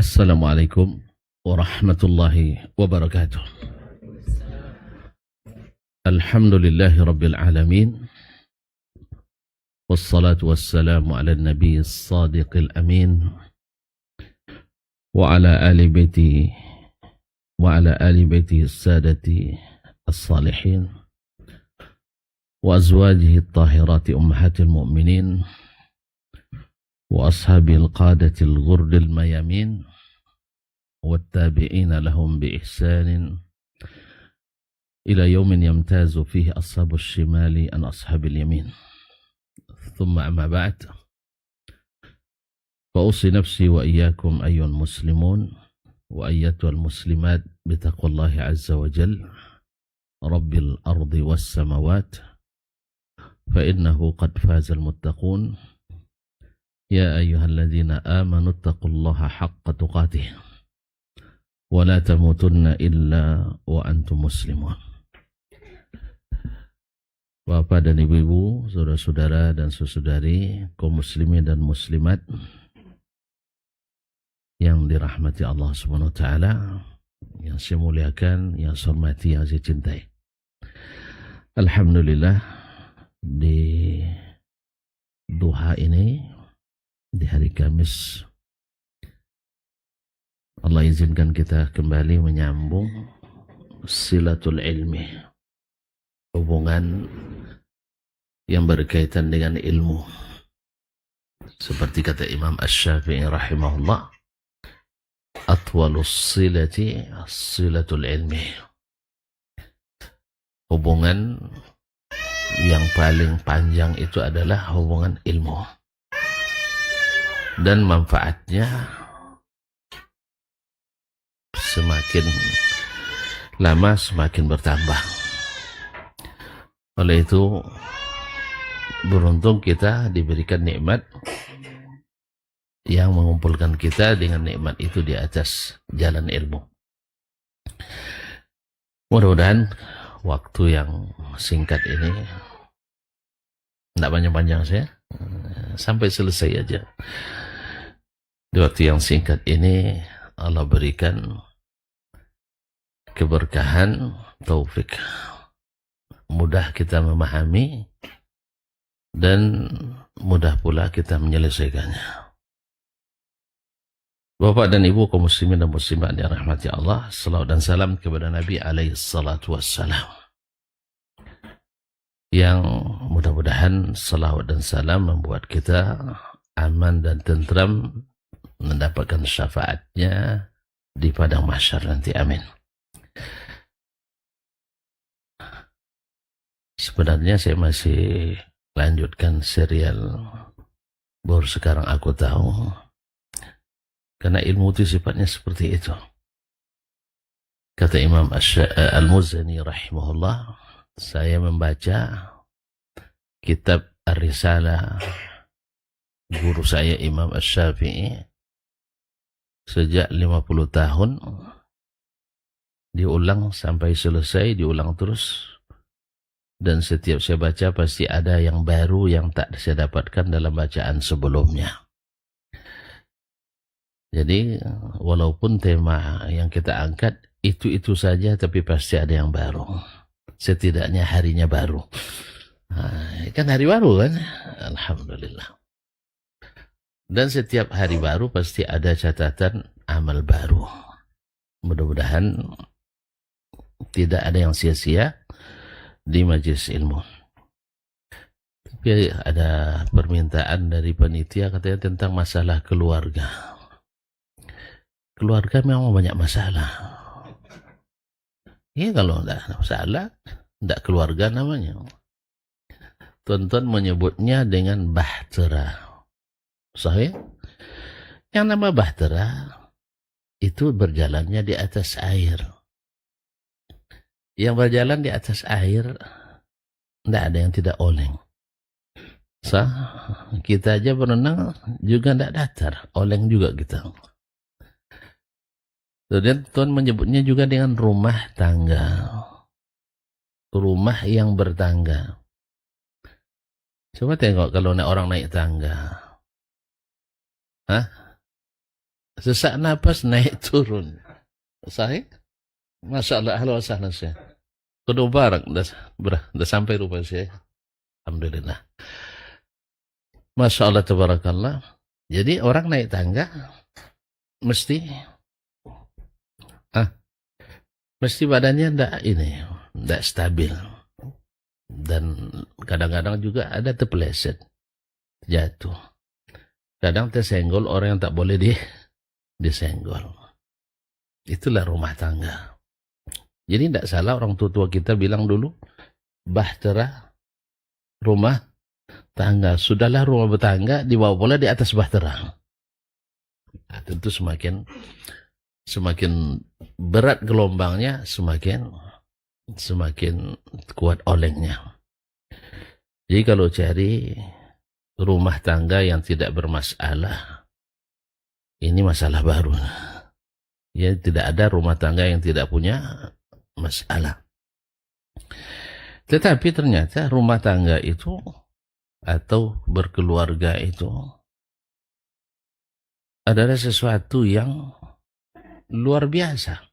Assalamualaikum warahmatullahi wabarakatuh. Alhamdulillahi rabbil alamin. Wassalatu wassalamu ala nabiy as-sadiqil amin. Wa ala ali baiti as-sadati as-salihin. Wa azwajihi at-tahirati ummahatil mu'minin. Wa ashabil qadatil ghurdil mayamin. والتابعين لهم بإحسان إلى يوم يمتاز فيه أصحاب الشمال عن أصحاب اليمين ثم أما بعد فأوصي نفسي وإياكم أيها المسلمون وأيتها المسلمات بتقوى الله عز وجل رب الأرض والسماوات فإنه قد فاز المتقون يا أيها الذين آمنوا اتقوا الله حق تقاته ولا تموتن إلا وأنتم مسلمون. Bapak dan ibu-ibu, saudara-saudara dan saudari, kaum muslimin dan muslimat yang dirahmati Allah Subhanahu wa taala, yang saya muliakan, yang saya hormati, yang saya cintai. Alhamdulillah, di duha ini, di hari Kamis, Allah izinkan kita kembali menyambung silatul ilmi, hubungan yang berkaitan dengan ilmu. Seperti kata Imam Asy-Syafi'i rahimahullah, atwalus silati silatul ilmi. Hubungan yang paling panjang itu adalah hubungan ilmu. Dan manfaatnya semakin lama semakin bertambah. Oleh itu beruntung kita diberikan nikmat yang mengumpulkan kita dengan nikmat itu di atas jalan ilmu. Mudah-mudahan waktu yang singkat ini, tidak panjang-panjang saya, sampai selesai aja. Di waktu yang singkat ini Allah berikan keberkahan, taufik, mudah kita memahami dan mudah pula kita menyelesaikannya. Bapak dan ibu kaum muslimin dan muslimat yang rahmati Allah, salawat dan salam kepada Nabi alaihi salatu wassalam, yang mudah-mudahan salawat dan salam membuat kita aman dan tentram, mendapatkan syafaatnya di padang mahsyar nanti, amin. Sebenarnya saya masih lanjutkan serial baru sekarang aku tahu, karena ilmu itu sifatnya seperti itu. Kata Imam Al-Muzani rahimahullah, saya membaca kitab Ar-Risalah guru saya Imam Asy-Syafi'i sejak 50 tahun, diulang sampai selesai, diulang terus. Dan setiap saya baca pasti ada yang baru yang tak saya dapatkan dalam bacaan sebelumnya. Jadi walaupun tema yang kita angkat itu saja, tapi pasti ada yang baru. Setidaknya harinya baru. Kan hari baru kan? Alhamdulillah. Dan setiap hari baru pasti ada catatan amal baru. Mudah-mudahan tidak ada yang sia-sia di majelis ilmu. Tapi ada permintaan dari panitia katanya tentang masalah keluarga. Keluarga memang banyak masalah. Ya kalau tidak ada masalah, tidak keluarga namanya. Tuan-tuan menyebutnya dengan bahtera. Sahih? Yang nama bahtera itu berjalannya di atas air. Yang berjalan di atas air, tidak ada yang tidak oleng. Kita aja berenang juga tidak datar, oleng juga kita. Kemudian Tuhan menyebutnya juga dengan rumah tangga. Rumah yang bertangga. Coba tengok kalau orang naik tangga. Sesak napas naik turun. Sahih? Masya Allah, ahlan wa sahlan Syekh. Kudu barak, dah sampai rumah Syekh. Alhamdulillah. Masya Allah, tabarakallah. Jadi orang naik tangga mesti badannya ndak stabil. Dan kadang-kadang juga ada terpeleset, jatuh. Kadang tersenggol orang yang tak boleh disenggol. Itulah rumah tangga. Jadi tidak salah orang tua kita bilang dulu, bahtera rumah tangga. Sudahlah rumah bertangga dibawa pula di atas bahtera. Nah, tentu semakin berat gelombangnya, semakin kuat olengnya. Jadi kalau cari rumah tangga yang tidak bermasalah, ini masalah baru. Ya, tidak ada rumah tangga yang tidak punya masalah. Tetapi ternyata rumah tangga itu atau berkeluarga itu adalah sesuatu yang luar biasa.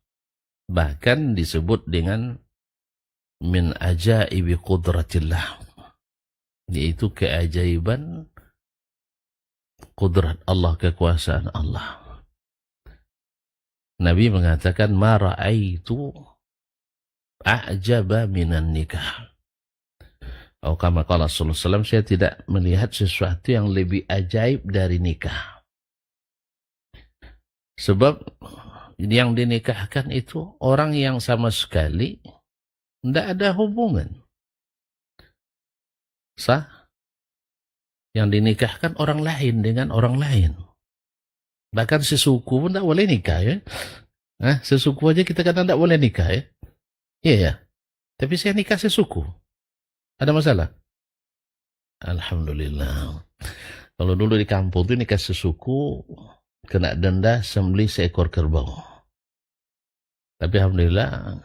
Bahkan disebut dengan min ajaibi qudratillah, yaitu keajaiban kudrat Allah, kekuasaan Allah. Nabi mengatakan, ma ra'aitu a'jaba minan nikah. Atau kama qala sallallahu alaihi wasallam, saya tidak melihat sesuatu yang lebih ajaib dari nikah. Sebab yang dinikahkan itu orang yang sama sekali tidak ada hubungan. Sah? Yang dinikahkan orang lain dengan orang lain. Bahkan sesuku pun tidak boleh nikah, ya. Sesuku aja kita kadang tidak boleh nikah, ya. Iya, ya. Tapi saya nikah sesuku. Ada masalah? Alhamdulillah. Kalau dulu di kampung itu nikah sesuku, kena denda sembelih seekor kerbau. Tapi alhamdulillah,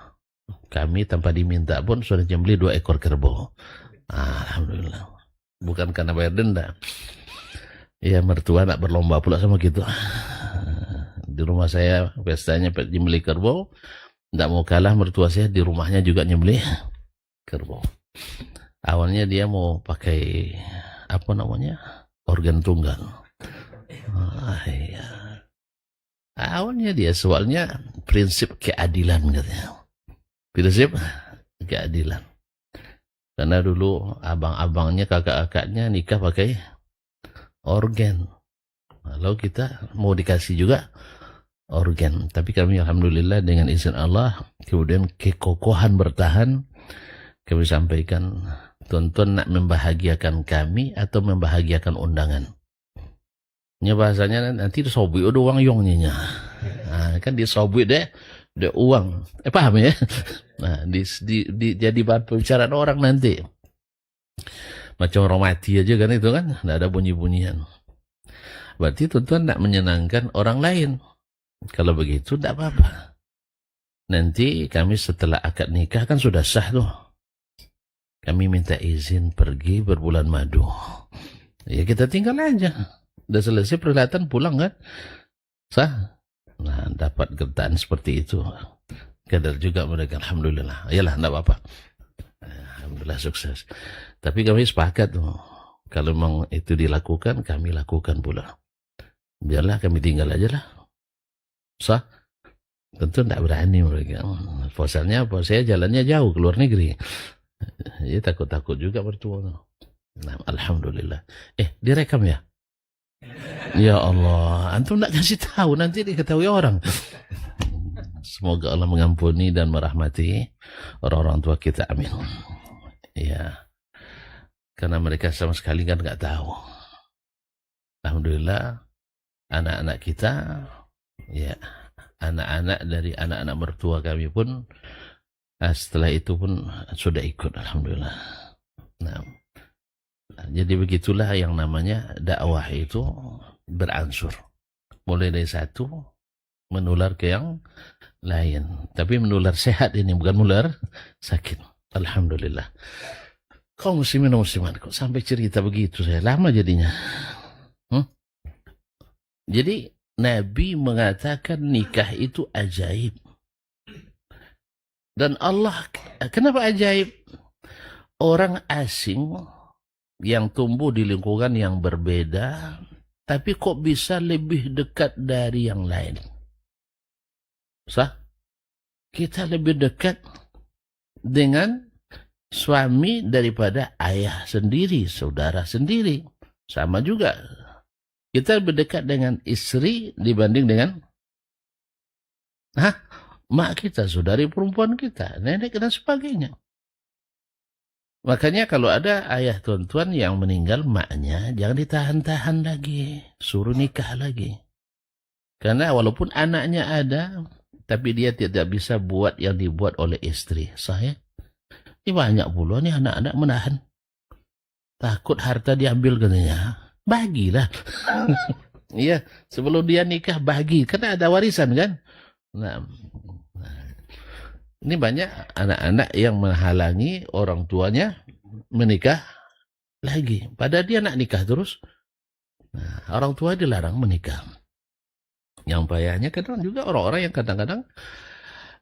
kami tanpa diminta pun sudah nyembelih 2 ekor kerbau. Alhamdulillah. Bukan karena bayar denda. Ya, mertua nak berlomba pula sama gitu. Di rumah saya pestanya nyembelih kerbau. Tidak mau kalah mertua saya, di rumahnya juga nyembelih kerbau. Awalnya dia mau pakai organ tunggal. Iya. Awalnya dia soalnya prinsip keadilan katanya. Prinsip keadilan. Karena dulu abang-abangnya, kakak-kakaknya nikah pakai organ. Lalu kita mau dikasih juga organ. Tapi kami alhamdulillah dengan izin Allah, kemudian kekokohan bertahan, kami sampaikan, tuan-tuan nak membahagiakan kami atau membahagiakan undangan. Ini bahasanya nanti disobui udah uang yongnya. Kan disobui deh uang. Paham ya? Nah, jadi bahan pembicaraan orang nanti. Macam orang mati aja kan itu kan, tidak ada bunyi-bunyian. Berarti tuan-tuan nak menyenangkan orang lain. Kalau begitu tidak apa-apa. Nanti kami setelah akad nikah kan sudah sah tuh. Kami minta izin pergi berbulan madu. Ya kita tinggal aja. Udah selesai perhelatan pulang kan? Sah. Nah, dapat gertaan seperti itu. Kadar juga mereka, alhamdulillah. Yalah, enggak apa-apa. Alhamdulillah sukses. Tapi kami sepakat tuh. Kalau memang itu dilakukan, kami lakukan pula. Biarlah kami tinggal aja lah. Sah. Tentu enggak berani mereka. Pasalnya apa? Saya jalannya jauh ke luar negeri. Ya takut-takut juga mertua. Nah, alhamdulillah. Direkam ya? Ya Allah, antum tak kasih tahu, nanti diketahui orang. Semoga Allah mengampuni dan merahmati orang-orang tua kita, amin. Ya, karena mereka sama sekali kan nggak tahu. Alhamdulillah, anak-anak kita, ya, anak-anak dari anak-anak mertua kami pun, setelah itu pun sudah ikut, alhamdulillah. Nah, jadi begitulah yang namanya dakwah itu beransur. Mulai dari satu menular ke yang lain. Tapi menular sehat ini, bukan menular sakit. Alhamdulillah. Kaum muslimin dan muslimat, kok sampai cerita begitu saya lama jadinya. Jadi Nabi mengatakan nikah itu ajaib. Dan Allah, kenapa ajaib? Orang asing yang tumbuh di lingkungan yang berbeda, tapi kok bisa lebih dekat dari yang lain? Sah? Kita lebih dekat dengan suami daripada ayah sendiri, saudara sendiri. Sama juga. Kita lebih dekat dengan istri dibanding dengan mak kita, saudari perempuan kita, nenek dan sebagainya. Makanya kalau ada ayah tuan-tuan yang meninggal maknya, jangan ditahan-tahan lagi. Suruh nikah lagi. Karena walaupun anaknya ada, tapi dia tidak bisa buat yang dibuat oleh istri. Saya, ini banyak pula nih anak-anak menahan. Takut harta diambil katanya. Bagilah. Iya, sebelum dia nikah bagi. Karena ada warisan kan. Nah, ini banyak anak-anak yang menghalangi orang tuanya menikah lagi. Padahal dia nak nikah terus. Nah, orang tua dilarang menikah. Yang payahnya kadang juga orang-orang yang kadang-kadang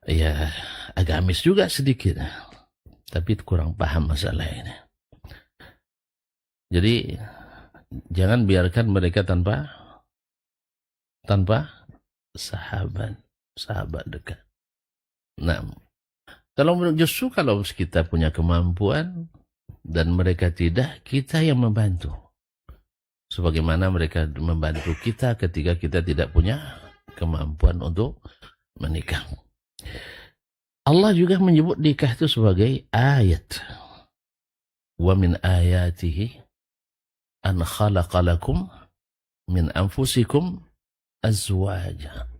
ya agamis juga sedikit. Tapi kurang paham masalah ini. Jadi jangan biarkan mereka tanpa sahabat dekat. Nah, kalau justru kalau kita punya kemampuan dan mereka tidak, kita yang membantu. Sebagaimana mereka membantu kita ketika kita tidak punya kemampuan untuk menikah. Allah juga menyebut nikah itu sebagai ayat. Wa min ayatihi an khalaqa lakum min anfusikum azwaja.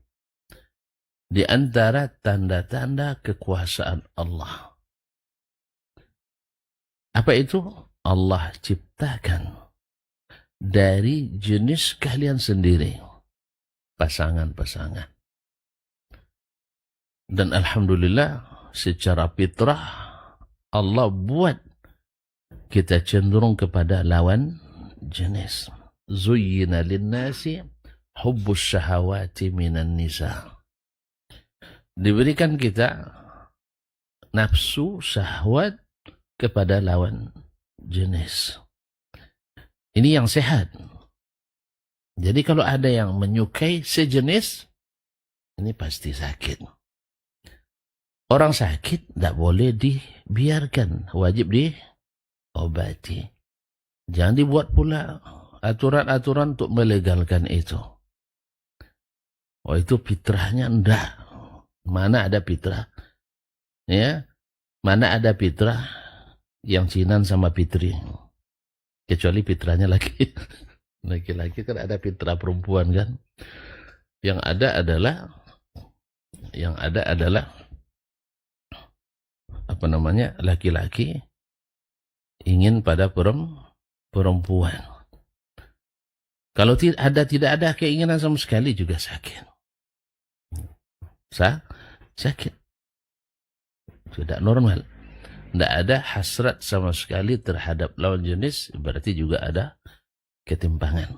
Di antara tanda-tanda kekuasaan Allah. Apa itu? Allah ciptakan dari jenis kalian sendiri pasangan-pasangan. Dan alhamdulillah secara fitrah Allah buat kita cenderung kepada lawan jenis. Zuyyina linnasi hubbus syahawati minan nisa. Diberikan kita nafsu syahwat kepada lawan jenis. Ini yang sehat. Jadi kalau ada yang menyukai sejenis, ini pasti sakit. Orang sakit tidak boleh dibiarkan, wajib diobati. Jangan dibuat pula aturan-aturan untuk melegalkan itu. Oh, itu fitrahnya enggak. Mana ada fitrah? Ya, mana ada fitrah yang cinan sama fitri? Kecuali fitrahnya laki-laki kan ada fitrah perempuan kan. Yang ada adalah apa namanya? Laki-laki ingin pada perempuan. Kalau tidak ada keinginan sama sekali juga sakit. Sakit. Tidak normal. Tidak ada hasrat sama sekali terhadap lawan jenis, berarti juga ada ketimpangan.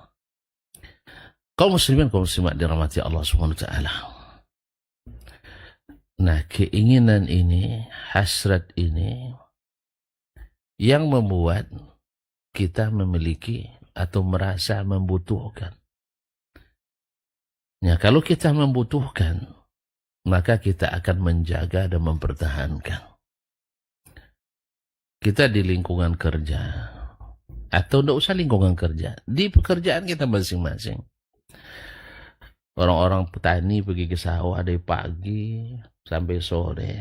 Kaum muslimin, kaum muslimat dirahmati Allah Subhanahu wa taala. Nah, keinginan ini, hasrat ini yang membuat kita memiliki atau merasa membutuhkan. Nah, kalau kita membutuhkan, maka kita akan menjaga dan mempertahankan. Kita di lingkungan kerja, atau tidak usah lingkungan kerja, di pekerjaan kita masing-masing. Orang-orang petani pergi ke sawah dari pagi sampai sore.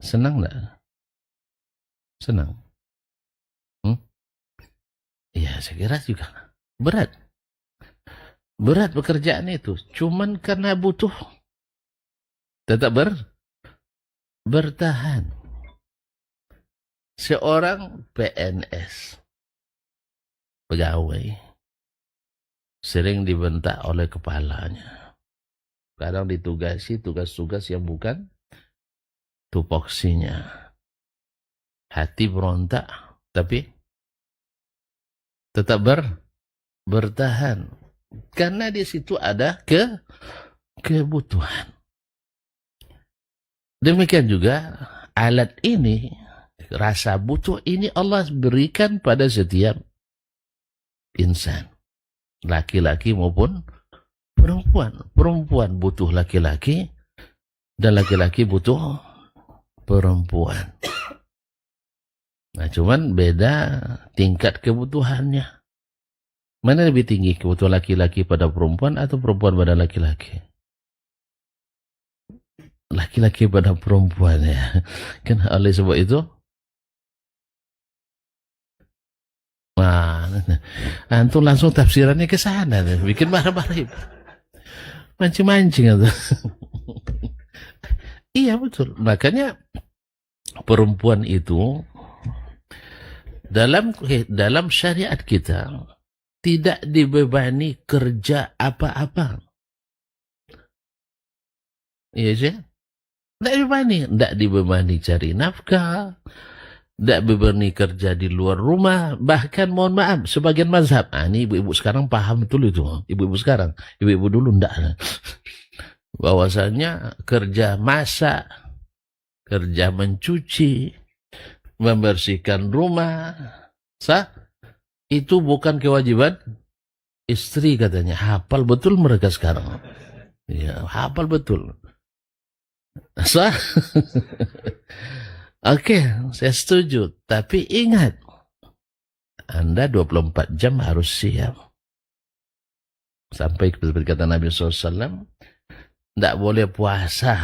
Senang nggak? Senang. Ya, saya kira juga berat. Berat pekerjaan itu. Cuman karena butuh. Tetap bertahan. Seorang PNS, pegawai, sering dibentak oleh kepalanya. Kadang ditugasi tugas-tugas yang bukan tupoksinya. Hati berontak, tapi tetap bertahan. Karena di situ ada kebutuhan. Demikian juga alat ini, rasa butuh ini Allah berikan pada setiap insan. Laki-laki maupun perempuan. Perempuan butuh laki-laki dan laki-laki butuh perempuan. Nah, cuman beda tingkat kebutuhannya. Mana lebih tinggi, kebutuhan laki-laki pada perempuan atau perempuan pada laki-laki? Laki-laki pada perempuan, ya. Kan oleh sebab itu, antum langsung tafsirannya ke sana, bikin marah-marah, mancing-mancing itu. Iya betul. Makanya perempuan itu dalam syariat kita tidak dibebani kerja apa-apa. Iya sih? Tidak dibebani cari nafkah, tidak dibebani kerja di luar rumah. Bahkan mohon maaf, sebagian mazhab, ini ibu-ibu sekarang paham betul itu. Ibu-ibu sekarang, ibu-ibu dulu tidak. Bahwasanya kerja masak, kerja mencuci, membersihkan rumah, itu bukan kewajiban istri katanya. Hafal betul mereka sekarang. Ya, hafal betul. Oke, saya setuju. Tapi ingat, Anda 24 jam harus siap. Sampai seperti kata Nabi SAW, tidak boleh puasa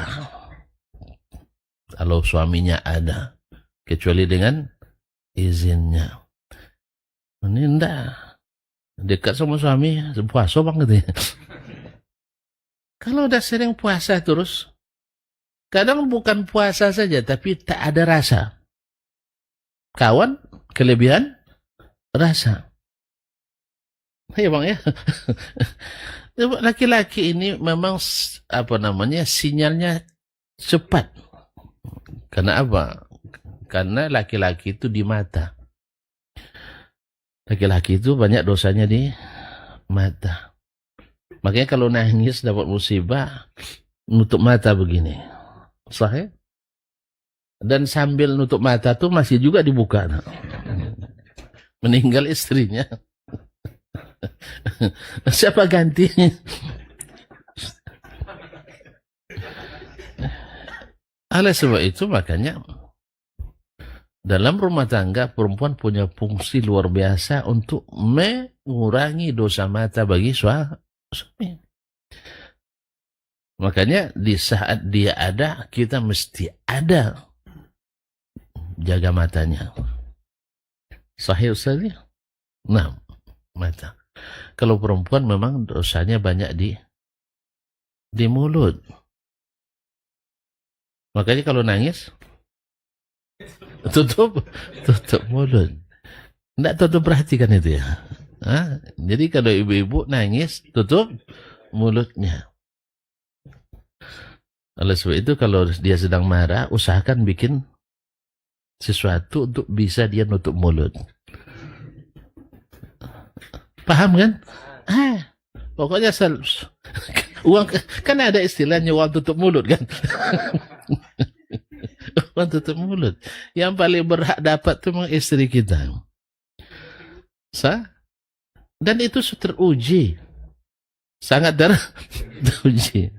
kalau suaminya ada, kecuali dengan izinnya. Ini enggak. Dekat sama suami, puasa banget ya. Kalau udah sering puasa terus, kadang bukan puasa saja, tapi tak ada rasa. Kawan, kelebihan, rasa. Ya bang ya. Laki-laki ini memang, sinyalnya cepat. Karena apa? Karena laki-laki itu di mata. Laki-laki itu banyak dosanya di mata. Makanya kalau nangis dapat musibah, nutup mata begini. Sahih? Dan sambil nutup mata tuh masih juga dibuka. Meninggal istrinya. Siapa gantinya? Oleh sebab itu makanya dalam rumah tangga perempuan punya fungsi luar biasa untuk mengurangi dosa mata bagi suami. Makanya di saat dia ada, kita mesti ada jaga matanya. Sahih Ustaz? Nah, mata. Kalau perempuan memang dosanya banyak di mulut. Makanya kalau nangis tutup mulut. Tidak tutup, perhatikan itu ya. Jadi kalau ibu-ibu nangis, tutup mulutnya. Oleh sebab itu kalau dia sedang marah, usahakan bikin sesuatu untuk bisa dia nutup mulut. Paham kan? Pokoknya uang kan ada istilahnya uang tutup mulut kan. Uang tutup mulut. Yang paling berhak dapat itu memang istri kita. Dan itu teruji. Sangat teruji.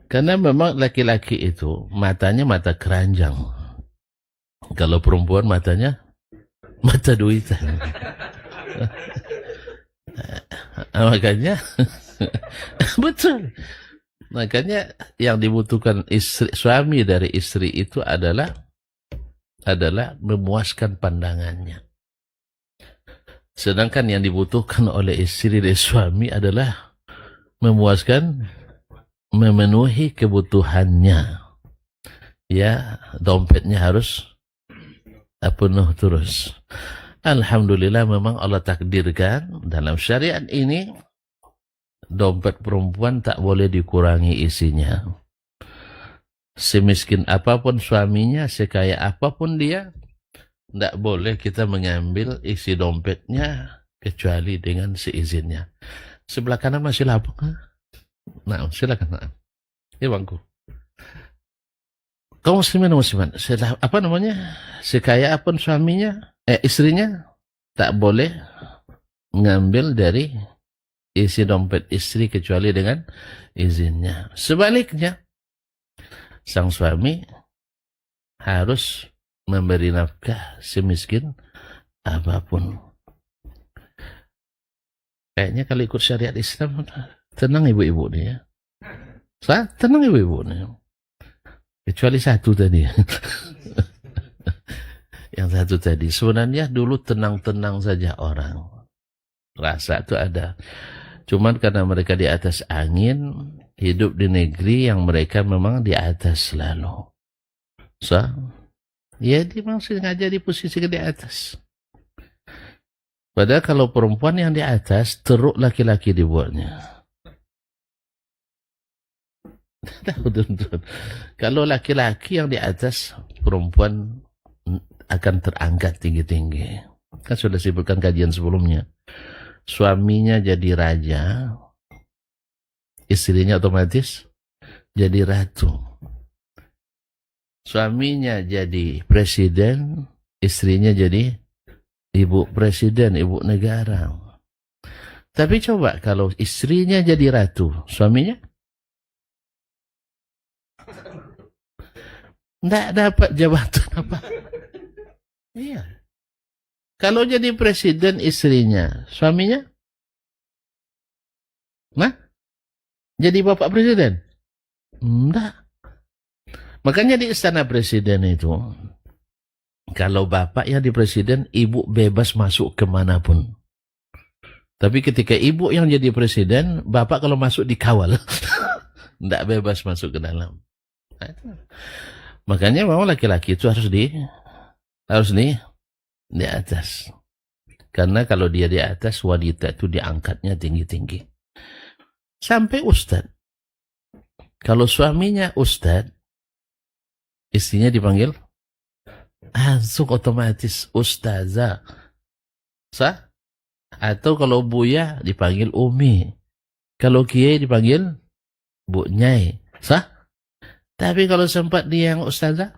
Karena memang laki-laki itu matanya mata keranjang. Kalau perempuan matanya mata duitan. Makanya betul. Makanya yang dibutuhkan suami dari istri itu adalah memuaskan pandangannya. Sedangkan yang dibutuhkan oleh istri dari suami adalah memenuhi kebutuhannya. Ya, dompetnya harus penuh terus. Alhamdulillah memang Allah takdirkan dalam syariat ini dompet perempuan tak boleh dikurangi isinya. Semiskin apapun suaminya, sekaya apapun dia, tidak boleh kita mengambil isi dompetnya kecuali dengan seizinnya. Sebelah kanan masih lapang. Nah, silakan. Nah. Ini bangku. Kaum muslimin dan muslimat, apa namanya? Sekaya apapun suaminya, istrinya tak boleh ngambil dari isi dompet istri kecuali dengan izinnya. Sebaliknya, sang suami harus memberi nafkah semiskin apapun. Kayaknya kalau ikut syariat Islam, tenang ibu-ibu nih ya. Tenang ibu-ibu nih. Kecuali satu tadi. Yang satu tadi. Sebenarnya dulu tenang-tenang saja orang. Rasa itu ada. Cuman karena mereka di atas angin, hidup di negeri yang mereka memang di atas selalu. Ya dia masih sengaja di posisi di atas. Padahal kalau perempuan yang di atas, teruk laki-laki dibuatnya. Kalau laki-laki yang di atas, perempuan akan terangkat tinggi-tinggi. Kan sudah sebutkan kajian sebelumnya. Suaminya jadi raja, istrinya otomatis jadi ratu. Suaminya jadi presiden, istrinya jadi ibu presiden, ibu negara. Tapi coba kalau istrinya jadi ratu, suaminya tidak dapat jabatan apa. Iya. Kalau jadi presiden istrinya, suaminya, jadi bapak presiden? Enggak. Makanya di istana presiden itu, kalau bapak yang di presiden, ibu bebas masuk kemanapun. Tapi ketika ibu yang jadi presiden, bapak kalau masuk dikawal. Tidak bebas masuk ke dalam. Makanya memang laki-laki itu harus di atas. Karena kalau dia di atas, wanita itu diangkatnya tinggi-tinggi. Sampai ustad. Kalau suaminya ustad, istrinya dipanggil langsung otomatis ustazah. Sah? Atau kalau buya dipanggil umi. Kalau kiai dipanggil bu nyai. Sah? Tapi kalau sempat dia yang ustazah,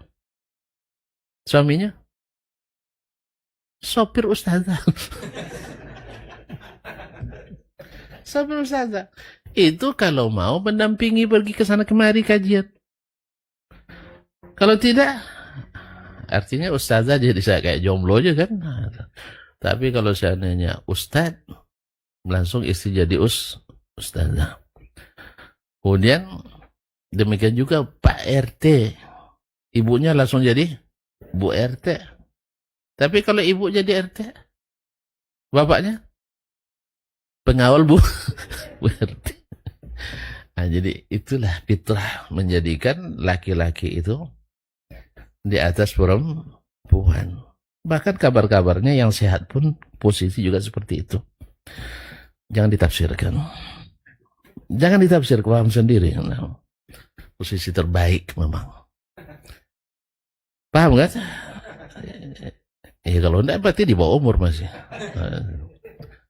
suaminya sopir ustazah. Sopir ustazah. Itu kalau mau mendampingi pergi ke sana kemari kajian. Kalau tidak, artinya ustazah jadi saya kayak jomblo aja kan. Tapi kalau seandainya ustad, langsung istri jadi ustazah. Kemudian demikian juga Pak RT, ibunya langsung jadi Bu RT. Tapi kalau ibu jadi RT, bapaknya pengawal Bu RT. Nah, jadi itulah fitrah menjadikan laki-laki itu di atas perempuan. Bahkan kabar-kabarnya yang sehat pun posisi juga seperti itu. Jangan ditafsirkan. Jangan ditafsir, paham sendiri. Nah, posisi terbaik memang. Paham kan? Kalau enggak berarti di bawah umur masih.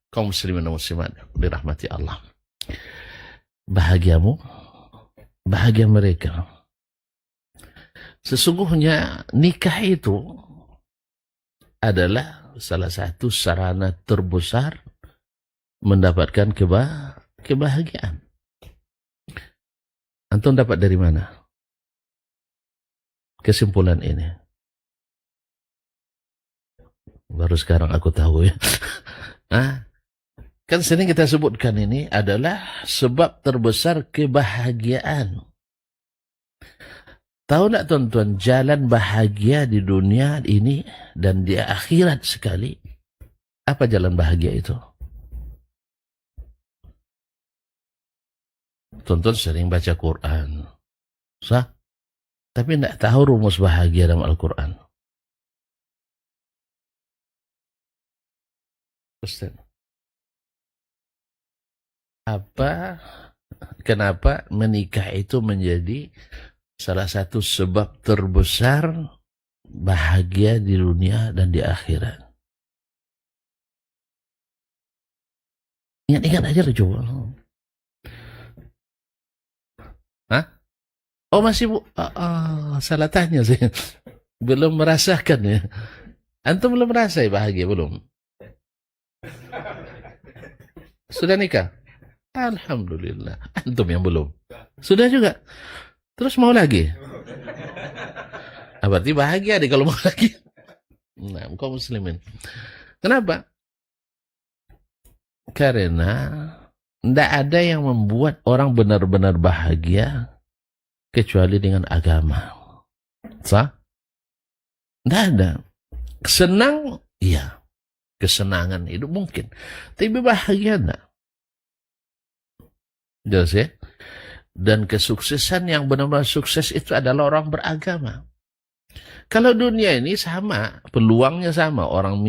Kaum muslimin dan muslimat dirahmati Allah. Bahagiamu, bahagia mereka. Sesungguhnya nikah itu adalah salah satu sarana terbesar mendapatkan kebahagiaan. Antum dapat dari mana kesimpulan ini? Baru sekarang aku tahu ya. Kan sering kita sebutkan ini adalah sebab terbesar kebahagiaan. Tahu tak tuan-tuan, jalan bahagia di dunia ini dan di akhirat sekali. Apa jalan bahagia itu? Tuan-tuan sering baca Quran. Sah? Tapi tidak tahu rumus bahagia dalam Al-Quran. Ustaz. Kenapa menikah itu menjadi salah satu sebab terbesar bahagia di dunia dan di akhirat? Ingat-ingat aja lah coba. Hah? Oh masih bu? Salah tanya saya. Belum merasakan ya. Antum belum merasa bahagia belum? Sudah nikah? Alhamdulillah. Antum yang belum? Sudah juga? Terus mau lagi? Berarti bahagia deh kalau mau lagi. Nah, kaum muslimin. Kenapa? Karena tidak ada yang membuat orang benar-benar bahagia kecuali dengan agama. Sah? Tidak ada. Senang, iya. Kesenangan hidup mungkin. Tapi bahagia enggak. Jelas ya? Dan kesuksesan yang benar-benar sukses itu adalah orang beragama. Kalau dunia ini sama, peluangnya sama. Orang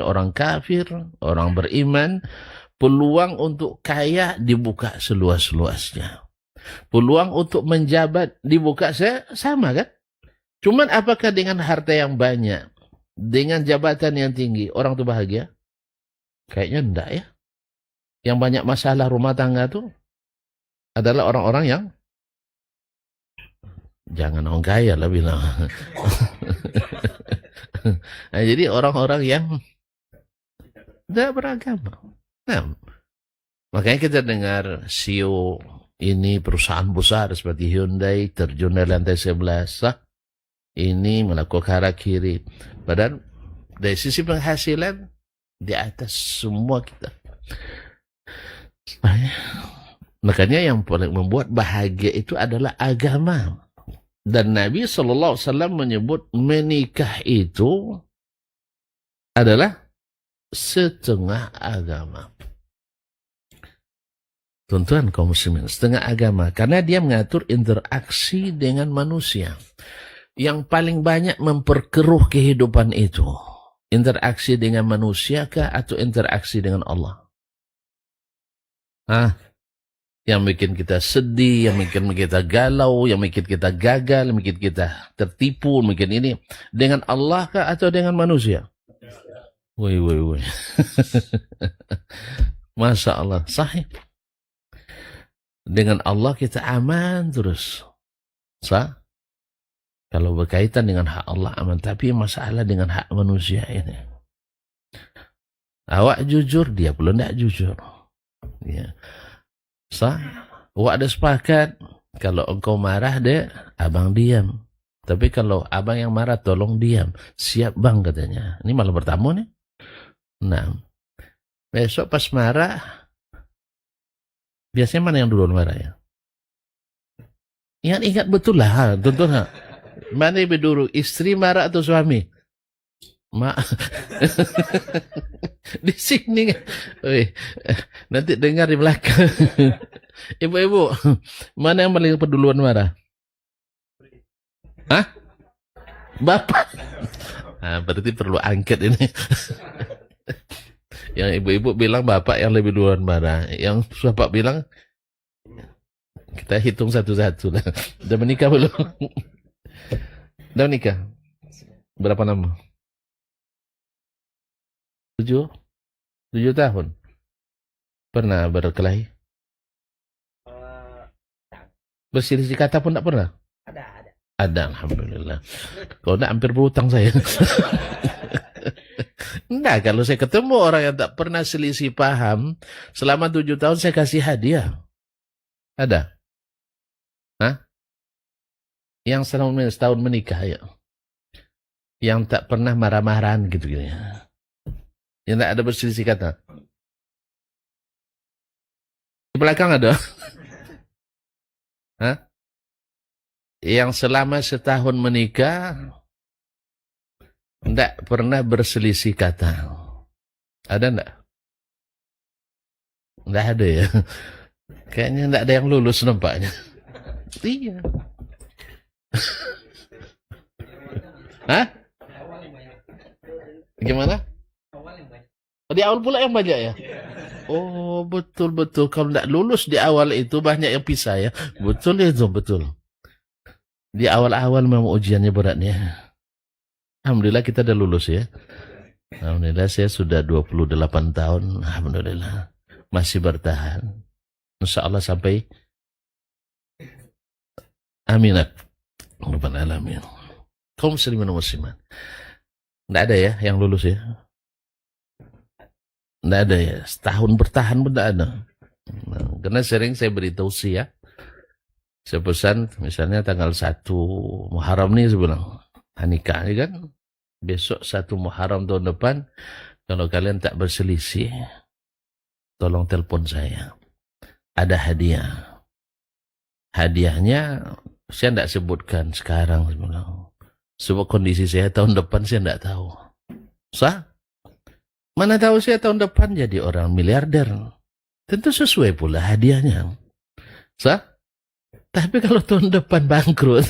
orang kafir, orang beriman, peluang untuk kaya dibuka seluas-luasnya. Peluang untuk menjabat dibuka sama kan? Cuman apakah dengan harta yang banyak, dengan jabatan yang tinggi, orang itu bahagia? Kayaknya enggak ya. Yang banyak masalah rumah tangga tuh adalah orang-orang yang jangan orang kaya lah bilang. Nah, jadi orang-orang yang tidak beragama. Nah, makanya kita dengar CEO ini perusahaan besar seperti Hyundai terjun dari lantai 11. Ini melakukan harakiri. Padahal dari sisi penghasilan di atas semua kita. Makanya yang paling membuat bahagia itu adalah agama. Dan Nabi SAW menyebut menikah itu adalah setengah agama. Tuan-tuan kaum muslimin, setengah agama. Karena dia mengatur interaksi dengan manusia. Yang paling banyak memperkeruh kehidupan itu. Interaksi dengan manusia kah atau interaksi dengan Allah? Yang bikin kita sedih, yang bikin kita galau, yang bikin kita gagal, yang bikin kita tertipu, bikin ini. Dengan Allah kah atau dengan manusia? Woi. Masya Allah, sahih. Dengan Allah kita aman terus. Sah? Kalau berkaitan dengan hak Allah aman. Tapi masalah dengan hak manusia ini. Awak jujur, dia pula tidak jujur. Ya. Sah? Awak ada sepakat. Kalau engkau marah dek, abang diam. Tapi kalau abang yang marah, tolong diam. Siap bang katanya. Ini malah bertamu nih. Nah, besok pas marah, biasanya mana yang duluan marah ya? Ingat betul lah, tonton. Mana lebih dulu, istri marah atau suami? Di sini. Nanti dengar di belakang. Ibu-ibu, mana yang paling peduluan marah? Hah? Bapak. Berarti perlu angket ini. Yang ibu-ibu bilang bapak yang lebih duluan marah. Yang bapak bilang kita hitung satu-satu lah. Udah menikah belum? Udah menikah? Berapa lama? 7 tahun. Pernah berkelahi? Berselisih kata pun tak pernah? Ada, alhamdulillah. Kalau enggak hampir berhutang saya. Enggak, kalau saya ketemu orang yang tak pernah selisih paham, selama 7 tahun saya kasih hadiah. Ada? Hah? Yang setahun menikah ya. Yang tak pernah marah-marahan gitu ya. Yang tak ada berselisih kata. Di belakang ada? Hah? Yang selama setahun menikah tidak pernah berselisih kata. Ada enggak? Enggak ada ya. Kayaknya enggak ada yang lulus nampaknya. Iya. Hah? Gimana? Di awal pula yang banyak ya? Oh, betul-betul. Kalau enggak lulus di awal itu banyak yang pisah ya. Betul itu, betul. Di awal-awal memang ujiannya beratnya. Alhamdulillah kita udah lulus ya. Alhamdulillah saya sudah 28 tahun. Alhamdulillah. masih bertahan. Insya Allah sampai aminat. Rabbal alamin. Kaum muslimin dan muslimat. Nggak ada ya yang lulus ya? Nggak ada ya? Setahun bertahan pun nggak ada. Nah, karena sering saya beri tausiah. Saya pesan misalnya tanggal 1 Muharram nih saya bilang. Nikah ya kan? Besok 1 Muharram tahun depan. Kalau kalian tak berselisih, tolong telepon saya. Ada hadiah. Hadiahnya saya tidak sebutkan sekarang. Sebab kondisi saya tahun depan saya tidak tahu. Sah? Mana tahu saya tahun depan jadi orang miliarder. Tentu sesuai pula hadiahnya. Sah? Tapi kalau tahun depan bangkrut,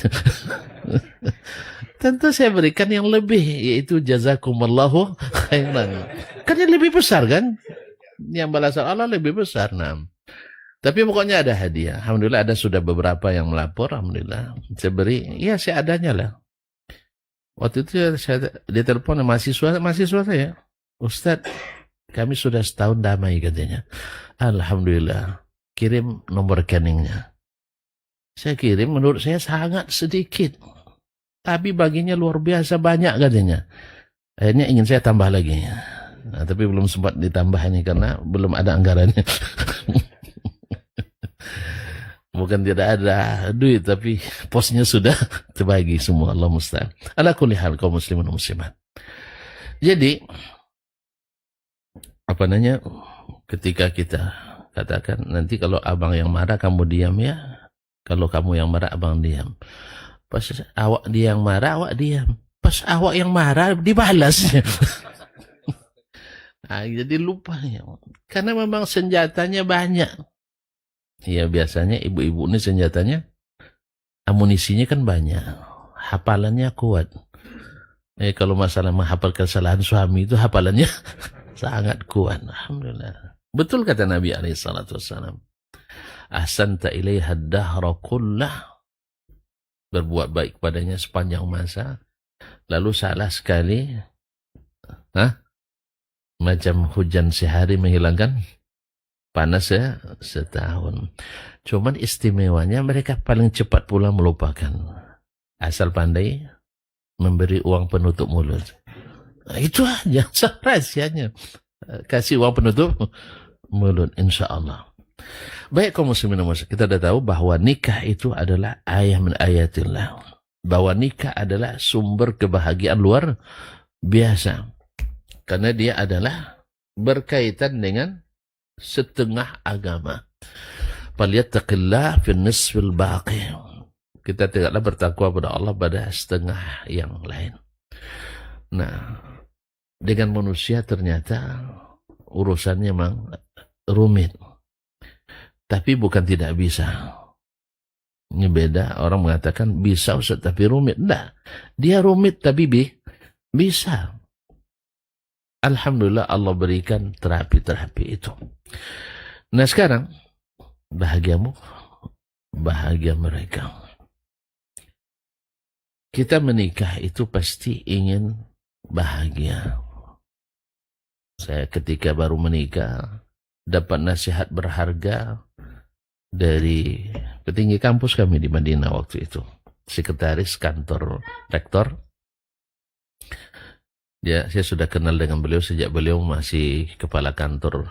tentu saya berikan yang lebih, yaitu jazakumullahu khairan. Kan yang lebih besar kan? Yang balasan Allah lebih besar. Nah. Tapi pokoknya ada hadiah. Alhamdulillah ada sudah beberapa yang melapor. Alhamdulillah. Saya beri, ya seadanya lah. Waktu itu dia telepon mahasiswa saya. Ustadz, kami sudah setahun damai katanya. Alhamdulillah. Kirim nomor rekeningnya. Saya kirim, menurut saya sangat sedikit. Tapi baginya luar biasa banyak katanya. Akhirnya ingin saya tambah lagi. Nah, tapi belum sempat ditambah ini karena belum ada anggarannya. Bukan tidak ada duit, tapi posnya sudah terbagi semua. Allah musta'an. Ala kulli hal kaum muslimin dan muslimat. Jadi, ketika kita katakan, nanti kalau abang yang marah kamu diam ya. Kalau kamu yang marah abang diam. Pas awak dia yang marah, awak diam. Pas awak yang marah, dibalas. Nah, jadi lupa ya. Karena memang senjatanya banyak. Ya biasanya ibu-ibu ini senjatanya, amunisinya kan banyak. Hafalannya kuat. Kalau masalah menghafal kesalahan suami itu hafalannya sangat kuat. Alhamdulillah. Betul kata Nabi SAW. Ahsanta ilaiha dahra kullah. Berbuat baik padanya sepanjang masa. Lalu salah sekali. Macam hujan sehari menghilangkan panas ya setahun. Cuman istimewanya mereka paling cepat pula melupakan. Asal pandai memberi uang penutup mulut. Nah, itu aja rahasianya. Kasih uang penutup mulut insya Allah. Baik kaum muslimin dan muslimat, kita sudah tahu bahwa nikah itu adalah ayat min ayatillah. Bahwa nikah adalah sumber kebahagiaan luar biasa. Karena dia adalah berkaitan dengan setengah agama. Falyattaqillah fin nisfil baqi. Kita tidaklah bertakwa pada Allah pada setengah yang lain. Nah, dengan manusia ternyata urusannya memang rumit. Tapi bukan tidak bisa. Ini beda, orang mengatakan bisa Ustaz tapi rumit. Enggak, dia rumit tapi bisa. Alhamdulillah Allah berikan terapi-terapi itu. Nah sekarang, bahagiamu, bahagia mereka. Kita menikah itu pasti ingin bahagia. Saya ketika baru menikah, dapat nasihat berharga dari petinggi kampus kami di Madinah waktu itu. Sekretaris kantor rektor. Ya, saya sudah kenal dengan beliau sejak beliau masih kepala kantor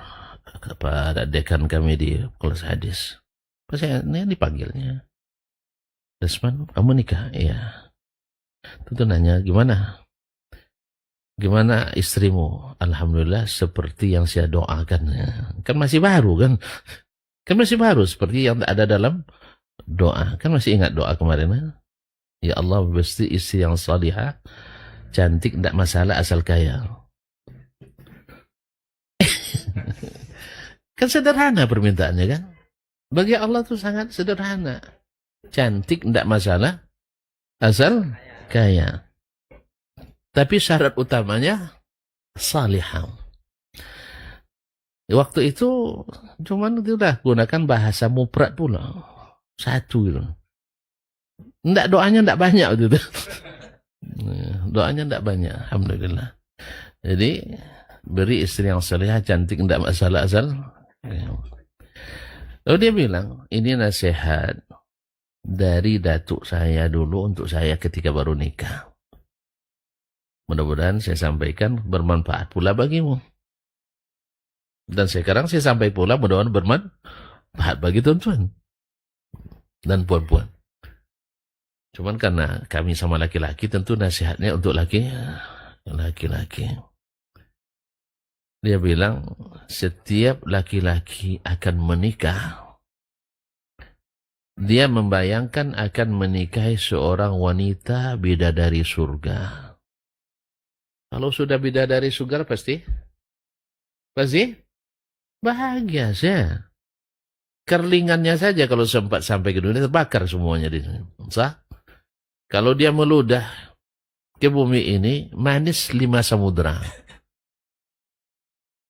kepada dekan kami di kelas hadis. Pas saya dipanggilnya, Desman, kamu nikah? Iya. Tentu nanya, gimana? Gimana istrimu? Alhamdulillah seperti yang saya doakan. Kan masih baru kan? Kan masih baru seperti yang ada dalam doa. Kan masih ingat doa kemarin? Ya Allah, pasti istri yang salihah, cantik, tidak masalah asal kaya. Kan sederhana permintaannya kan? Bagi Allah itu sangat sederhana. Cantik, tidak masalah asal kaya. Tapi syarat utamanya salihah. Waktu itu cuman udah gunakan bahasa mufrad pula. Satu gitu. Nggak, doanya nggak banyak gitu. Doanya nggak banyak, alhamdulillah. Jadi beri istri yang salihah, cantik, nggak masalah asal Lalu dia bilang, ini nasihat dari datuk saya dulu untuk saya ketika baru nikah. Mudah-mudahan saya sampaikan bermanfaat pula bagimu. Dan sekarang saya sampai pula mudah-mudahan bermanfaat bagi tuan-tuan dan puan-puan. Cuman karena kami sama laki-laki, tentu nasihatnya untuk laki-laki. Dia bilang, setiap laki-laki akan menikah, dia membayangkan akan menikahi seorang wanita bidadari surga. Kalau sudah bidadari surga pasti bahagia saja. Kerlingannya saja kalau sempat sampai ke dunia terbakar semuanya di sini. Sah? Kalau dia meludah ke bumi ini, manis 5 samudra.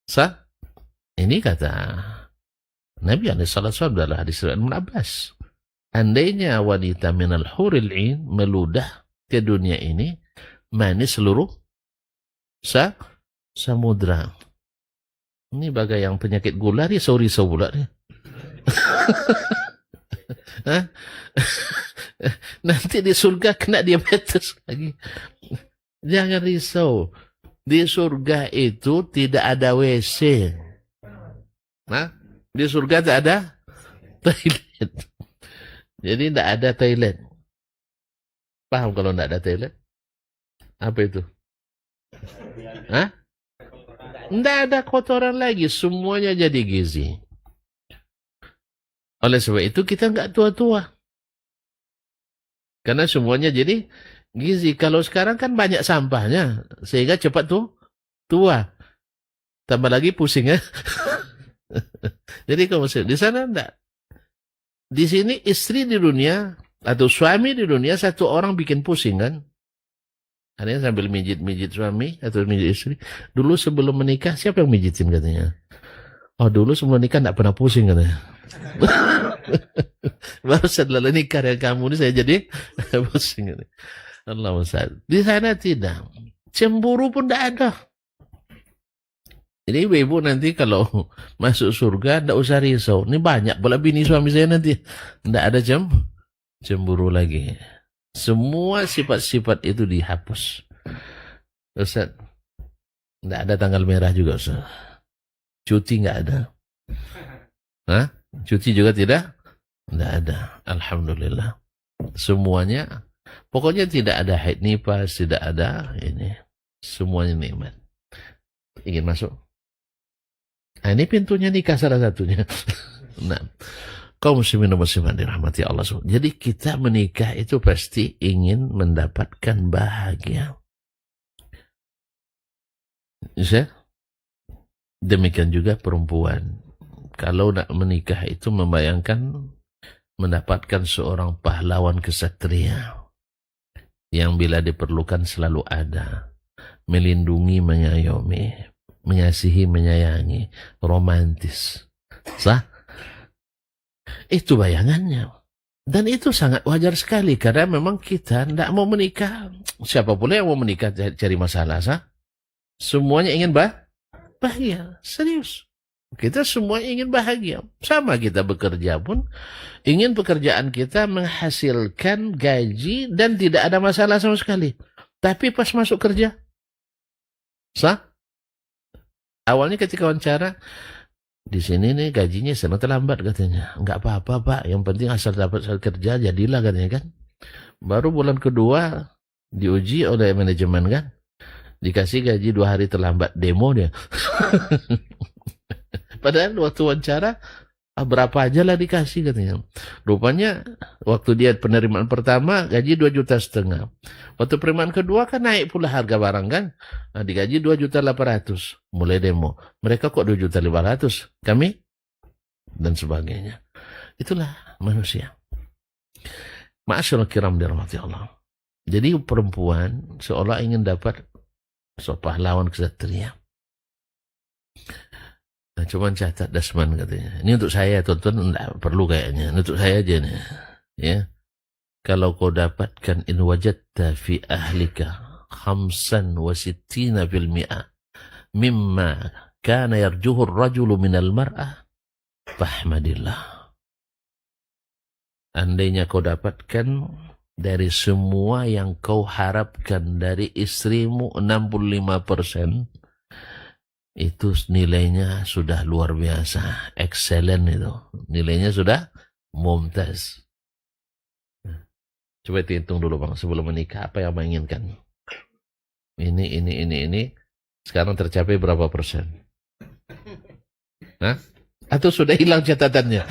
Sah? Ini kata Nabi SAW dalam hadis Ibn Abbas. Andainya wanita minal huril ain meludah ke dunia ini, manis seluruh samudra. Ini bagai yang penyakit gula, dia risau-risau pula dia. Nanti di surga kena diabetes lagi. Jangan risau. Di surga itu tidak ada WC. Di surga tidak ada toilet. Jadi tidak ada toilet. Paham kalau tidak ada toilet? Apa itu? Tidak ada kotoran lagi. Semuanya jadi gizi. Oleh sebab itu kita nggak tua-tua. Karena semuanya jadi gizi. Kalau sekarang kan banyak sampahnya. Sehingga cepat tua. Tambah lagi pusing ya. Jadi kalau di sana enggak. Di sini istri di dunia atau suami di dunia satu orang bikin pusing kan. Ada yang sambil mijit-mijit suami atau mijit istri. Dulu sebelum menikah siapa yang mijitin katanya? Oh dulu sebelum nikah enggak pernah pusing katanya. Baru setelah nikah dengan kamu ini saya jadi pusing. Allah Ustaz. Di sana tidak. Cemburu pun tidak ada. Jadi ibu nanti kalau masuk surga tidak usah risau. Ini banyak pula bini suami saya nanti. Tidak ada cemburu lagi. Semua sifat-sifat itu dihapus. Ustaz, tidak ada tanggal merah juga Ustaz. Cuti nggak ada. Cuti juga tidak? Tidak ada. Alhamdulillah. Semuanya, pokoknya tidak ada haid nifas, tidak ada ini. Semuanya nikmat. Ingin masuk? Nah, ini pintunya nikah salah satunya. Nah, kaum muslimin dan muslimat dirahmati Allah. Jadi kita menikah itu pasti ingin mendapatkan bahagia. Bisa? Demikian juga perempuan. Kalau nak menikah itu membayangkan mendapatkan seorang pahlawan kesatria yang bila diperlukan selalu ada, melindungi, menyayomi, menyasihi, menyayangi, romantis. Sah? Itu bayangannya. Dan itu sangat wajar sekali karena memang kita tidak mau menikah. Siapa pula yang mau menikah cari masalah, sah? Semuanya ingin bahagia, serius. Kita semua ingin bahagia. Sama kita bekerja pun, ingin pekerjaan kita menghasilkan gaji dan tidak ada masalah sama sekali. Tapi pas masuk kerja, sah? Awalnya ketika wawancara, di sini nih gajinya sangat terlambat katanya. Enggak apa-apa Pak, yang penting asal dapat kerja jadilah katanya kan. Baru bulan kedua diuji oleh manajemen kan. Dikasih gaji 2 hari terlambat, demo dia. Padahal waktu wawancara berapa aja lah dikasih katanya. Rupanya waktu dia penerimaan pertama gaji 2,5 juta. Waktu penerimaan kedua kan naik pula harga barang kan. Nah, digaji 2,8 juta. Mulai demo. Mereka kok 2,5 juta? Kami? Dan sebagainya. Itulah manusia. Ma'asyarul kiram dirahmati Allah. Jadi perempuan seolah ingin dapat pahlawan kesatria. Nah, cuman catat Dasman katanya. Ini untuk saya, tuan-tuan enggak perlu kayaknya. Ini untuk saya aja nih. Ya. Kalau kau dapatkan in wajadta fi ahlika 65% mimma kana yarjuhu ar-rajulu minal mar'ah Fahmadillah. Andainya kau dapatkan dari semua yang kau harapkan dari istrimu 65%, itu nilainya sudah luar biasa, excellent itu. Nilainya sudah mumtaz. Coba hitung dulu Bang, sebelum menikah apa yang menginginkan? Ini. Sekarang tercapai berapa persen? Hah? Atau sudah hilang catatannya?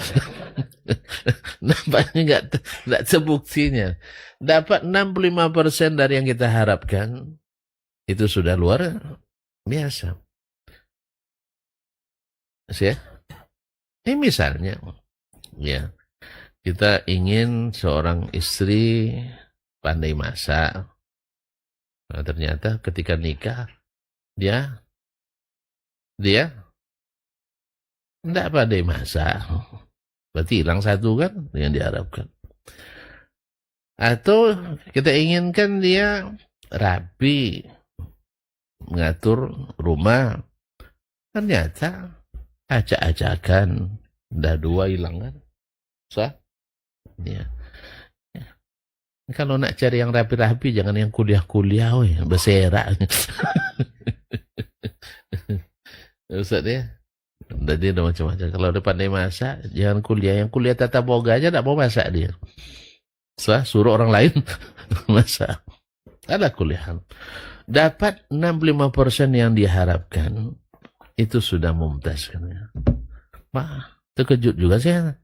Nampaknya nggak terbuktinya. Dapat 65% dari yang kita harapkan, itu sudah luar biasa. Ya? Ini misalnya, ya, kita ingin seorang istri pandai masak. Nah, ternyata ketika nikah, dia tidak pandai masak. Berarti hilang satu kan yang diharapkan. Atau kita inginkan dia rapi, mengatur rumah. Ternyata acak-acakan, dah dua hilang kan. Sah? Ya. Kalau nak cari yang rapi-rapi, jangan yang kuliah-kuliah, berserak. Ustaz ya? Jadi ada macam-macam. Kalau dia pandai masak, jangan kuliah. Yang kuliah tata boga aja tak mau masak dia. Suruh orang lain masak. Ada kuliah. Dapat 65% yang diharapkan, itu sudah mumtaz kan ya. Terkejut juga saya.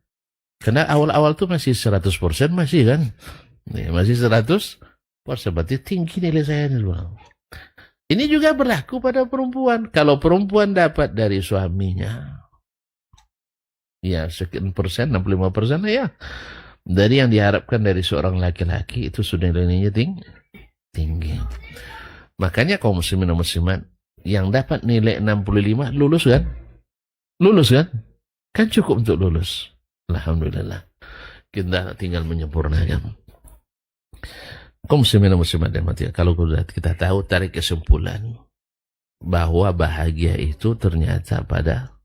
Karena awal-awal tuh masih 100% masih kan. Masih 100%. Berarti tinggi nilai saya ini. Ini juga berlaku pada perempuan. Kalau perempuan dapat dari suaminya, ya sekian persen, 65% ya. Dari yang diharapkan dari seorang laki-laki, itu sudah nilainya tinggi. Makanya kaum muslimin dan muslimat yang dapat nilai 65 lulus kan? Lulus kan? Kan cukup untuk lulus. Alhamdulillah. Kita tinggal menyempurnakan. Kaum muslimin dan muslimat dan mati. Kalau kita tahu, tarik kesimpulan bahwa bahagia itu ternyata pada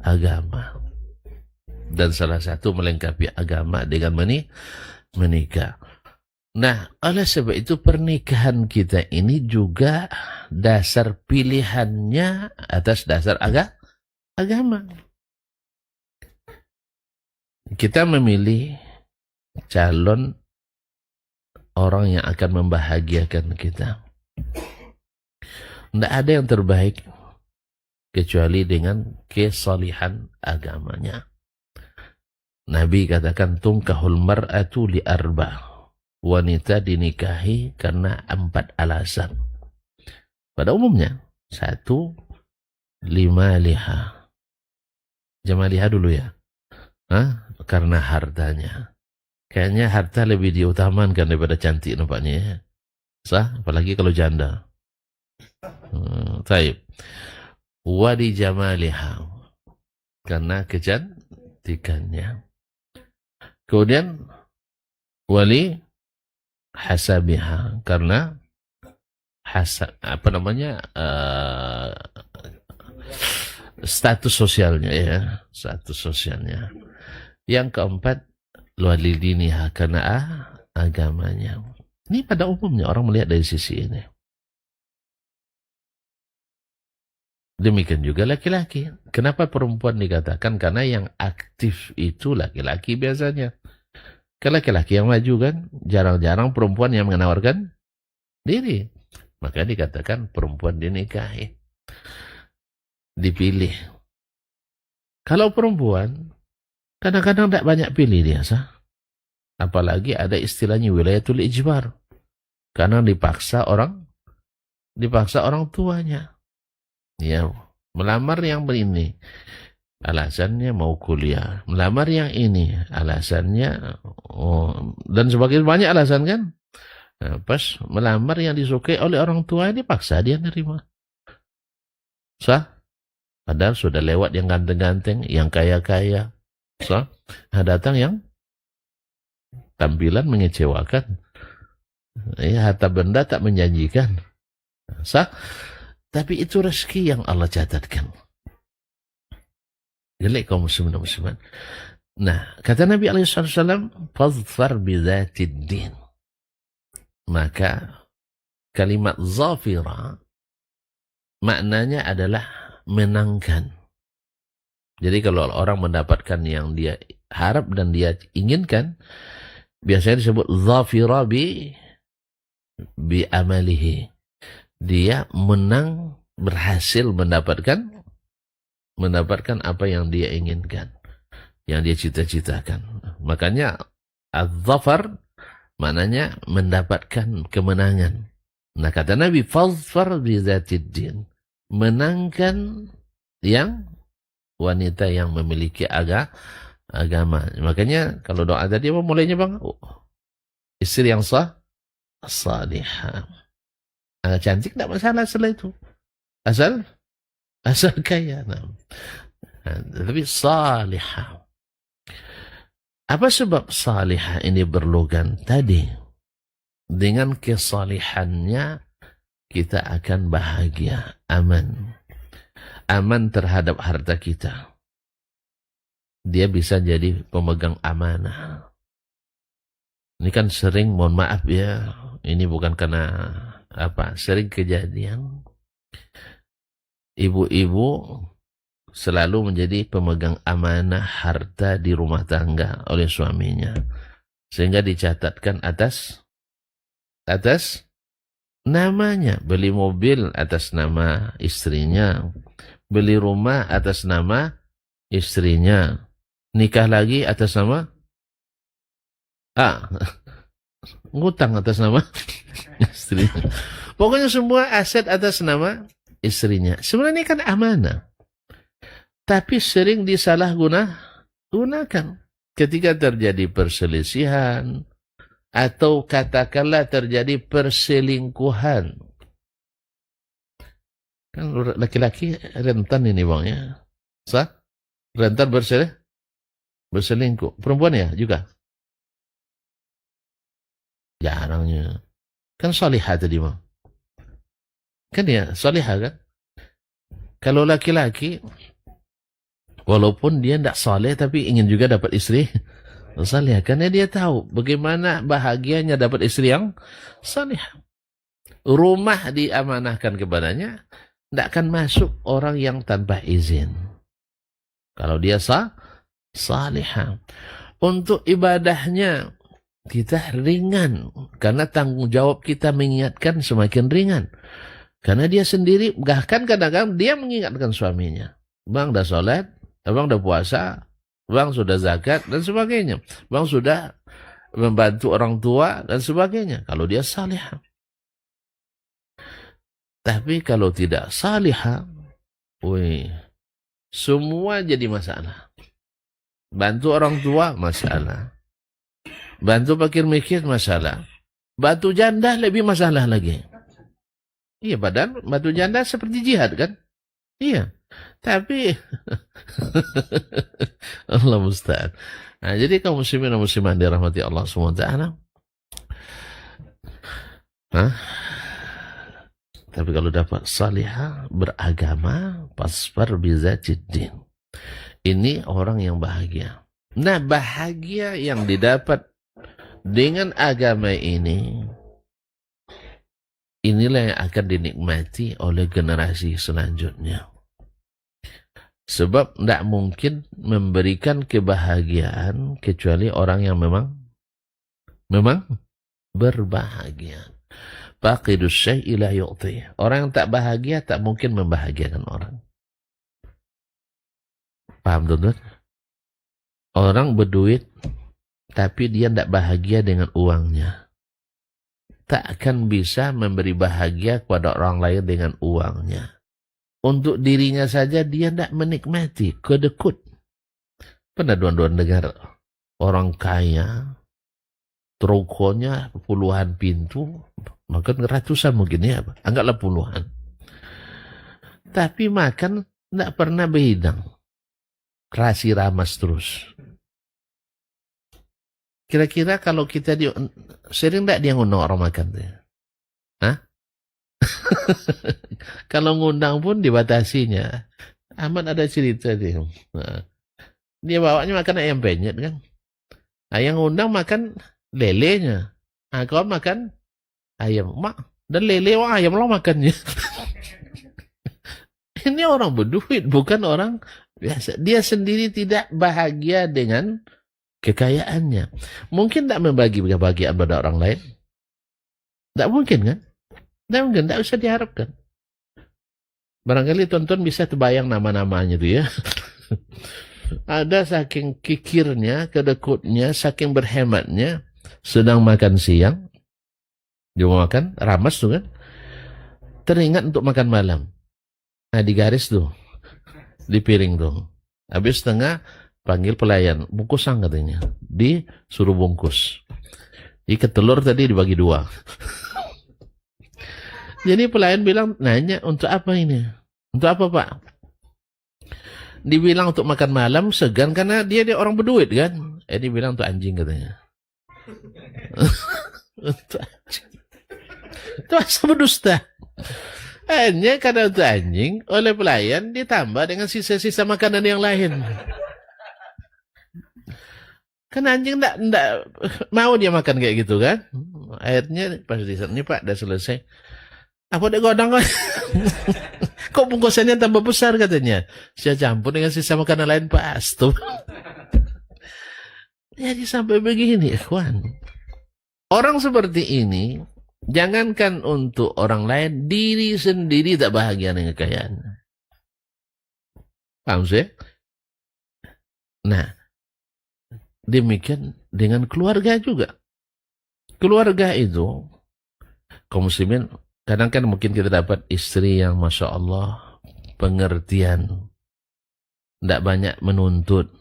agama. Dan salah satu melengkapi agama dengan menikah. Nah, oleh sebab itu pernikahan kita ini juga dasar pilihannya atas dasar agama. Kita memilih calon orang yang akan membahagiakan kita. Tidak ada yang terbaik kecuali dengan kesalihan agamanya. Nabi katakan, tunkahul mar'atu li arba'. Wanita dinikahi karena 4 alasan. Pada umumnya, 1, limaliha. Jamaliha dulu ya. Karena hartanya. Kayaknya harta lebih diutamakan daripada cantik nampaknya ya. Apalagi kalau janda. Taib. Wadi jamaliha. Karena kecantikannya. Kemudian wali hasabiha, karena status sosialnya ya, status sosialnya. Yang keempat, walidiniha, karena agamanya. Ini pada umumnya orang melihat dari sisi ini. Demikian juga laki-laki. Kenapa perempuan dikatakan? Karena yang aktif itu laki-laki biasanya. Ke laki-laki yang maju kan, jarang-jarang perempuan yang menawarkan diri. Maka dikatakan perempuan dinikahi, dipilih. Kalau perempuan, kadang-kadang tidak banyak pilih dia, apalagi ada istilahnya wilayatul ijbar, karena dipaksa orang tuanya. Ya, melamar yang begini, alasannya mau kuliah. Melamar yang ini, alasannya dan sebagian banyak alasan kan. Nah, pas melamar yang disukai oleh orang tua, dipaksa dia nerima. Padahal sudah lewat yang ganteng-ganteng, yang kaya-kaya. Datang yang tampilan mengecewakan. Harta benda tak menjanjikan. Tapi itu rezeki yang Allah catatkan. Jelek kaum muslimin dan muslimat. Nah, kata Nabi SAW, fadfar bidzatid din. Maka kalimat zafira maknanya adalah menangkan. Jadi kalau orang mendapatkan yang dia harap dan dia inginkan, biasanya disebut zafira bi amalihi. Dia menang, berhasil mendapatkan apa yang dia inginkan, yang dia cita-citakan. Makanya az-zafar maknanya mendapatkan kemenangan. Nah, kata Nabi, fadfar bi dzatid din. Menangkan yang wanita yang memiliki agama. Makanya kalau doa tadi apa mulainya bang? Istri yang salihah. Cantik tidak masalah setelah itu. Asal kaya. Nah. Tapi salihah. Apa sebab salihah ini berlogan tadi? Dengan kesalihannya kita akan bahagia, aman. Aman terhadap harta kita. Dia bisa jadi pemegang amanah. Ini kan sering, mohon maaf ya, ini bukan karena sering kejadian. Ibu-ibu selalu menjadi pemegang amanah harta di rumah tangga oleh suaminya. Sehingga dicatatkan atas namanya. Beli mobil atas nama istrinya. Beli rumah atas nama istrinya. Nikah lagi atas nama ngutang atas nama istrinya. Pokoknya semua aset atas nama istrinya. Sebenarnya kan amanah. Tapi sering disalahgunakan. Ketika terjadi perselisihan atau katakanlah terjadi perselingkuhan. Kan laki-laki rentan ini bang ya. Rentan berselingkuh. Perempuan ya juga. Jarangnya. Kan salihah tadi bang. Kan ya salihah kan. Kalau laki-laki walaupun dia tidak saleh tapi ingin juga dapat istri salihah. Karena dia tahu bagaimana bahagianya dapat istri yang salihah. Rumah diamanahkan kepadanya. Tidak akan masuk orang yang tanpa izin. Kalau dia salihah. Untuk ibadahnya kita ringan. Karena tanggung jawab kita mengingatkan semakin ringan. Karena dia sendiri, bahkan kadang-kadang dia mengingatkan suaminya. Bang dah sholat, bang dah puasa, bang sudah zakat, dan sebagainya. Bang sudah membantu orang tua, dan sebagainya. Kalau dia salihah. Tapi kalau tidak salihah, semua jadi masalah. Bantu orang tua, masalah. Bantu fakir miskin, masalah. Bantu janda lebih masalah lagi. Iya, padahal bantu janda seperti jihad kan? Iya. Tapi Allah musta'an. Nah, jadi kaum muslimin dan muslimah dirahmati Allah SWT. Tapi kalau dapat salihah, beragama, pasfar bizatid din. Ini orang yang bahagia. Nah, bahagia yang didapat dengan agama ini, inilah yang akan dinikmati oleh generasi selanjutnya. Sebab tidak mungkin memberikan kebahagiaan kecuali orang yang memang berbahagia. Faqidus syai'i la yu'ti. Orang yang tak bahagia tak mungkin membahagiakan orang. Paham tuan-tuan? Orang berduit tapi dia tidak bahagia dengan uangnya. Tak akan bisa memberi bahagia kepada orang lain dengan uangnya. Untuk dirinya saja dia tidak menikmati, kedekut. Pernah tuan-tuan dengar orang kaya, trokonya puluhan pintu, maka ratusan mungkin ya, anggaplah puluhan. Tapi makan tidak pernah berhidang. Rasi ramas terus. Kira-kira kalau kita sering tidak dia ngundang orang makan tuh? Hah? Kalau ngundang pun dibatasinya. Ahmad ada cerita dia. Nah, dia bawanya makan ayam penyet kan. Yang undang makan lelenya. Kawan makan ayam. Mak, dan lele wah ayam lo makannya. Ini orang berduit, bukan orang biasa. Dia sendiri tidak bahagia dengan kekayaannya. Mungkin tak membagi kebahagiaan pada orang lain? Tak mungkin kan? Tak mungkin, tak usah diharapkan. Barangkali tonton bisa terbayang nama-namanya itu ya. Ada saking kikirnya, kedekutnya, saking berhematnya, sedang makan siang, dia mau makan, ramas tuh kan, teringat untuk makan malam. Nah, di garis tuh, di piring tuh. Habis setengah, panggil pelayan, bungkusan katanya. Disuruh bungkus. Ikat telur tadi dibagi 2. Jadi pelayan bilang, nanya, untuk apa ini? Untuk apa Pak? Dibilang untuk makan malam, segan karena dia orang berduit kan. Dibilang untuk anjing katanya. Untuk anjing. Itu asal berdusta. Hanya karena untuk anjing, oleh pelayan ditambah dengan sisa-sisa makanan yang lain. Kan anjing enggak mau dia makan kayak gitu kan. Akhirnya pas ini Pak, udah selesai. Apa dek godang kok? Kok bungkusannya tambah besar katanya? Saya campur dengan sisa makanan lain Pak. Stop. Jadi sampai begini, ikhwan. Orang seperti ini, jangankan untuk orang lain, diri sendiri tak bahagia dengan kekayaan. Paham sih? Nah, demikian dengan keluarga juga. Keluarga itu, kaum muslimin, kadang kan mungkin kita dapat istri yang Masya Allah, pengertian, tidak banyak menuntut,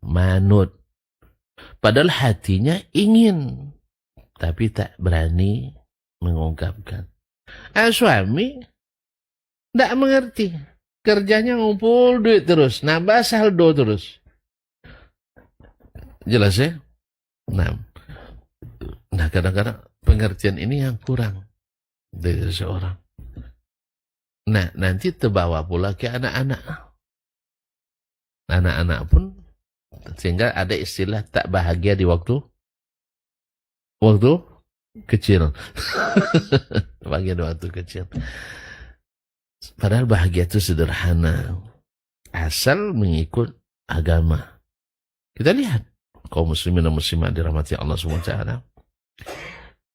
manut. Padahal hatinya ingin, tapi tak berani mengungkapkan. Suami tidak mengerti, kerjanya ngumpul duit terus, nambah saldo terus. Jelas ya? Nah kadang-kadang pengertian ini yang kurang dari seseorang. Nah nanti terbawa pula ke anak-anak. Anak-anak pun sehingga ada istilah tak bahagia di waktu kecil. Bahagia di waktu kecil. Padahal bahagia itu sederhana. Asal mengikut agama. Kita lihat kaum muslimin dan muslimat dirahmati Allah SWT.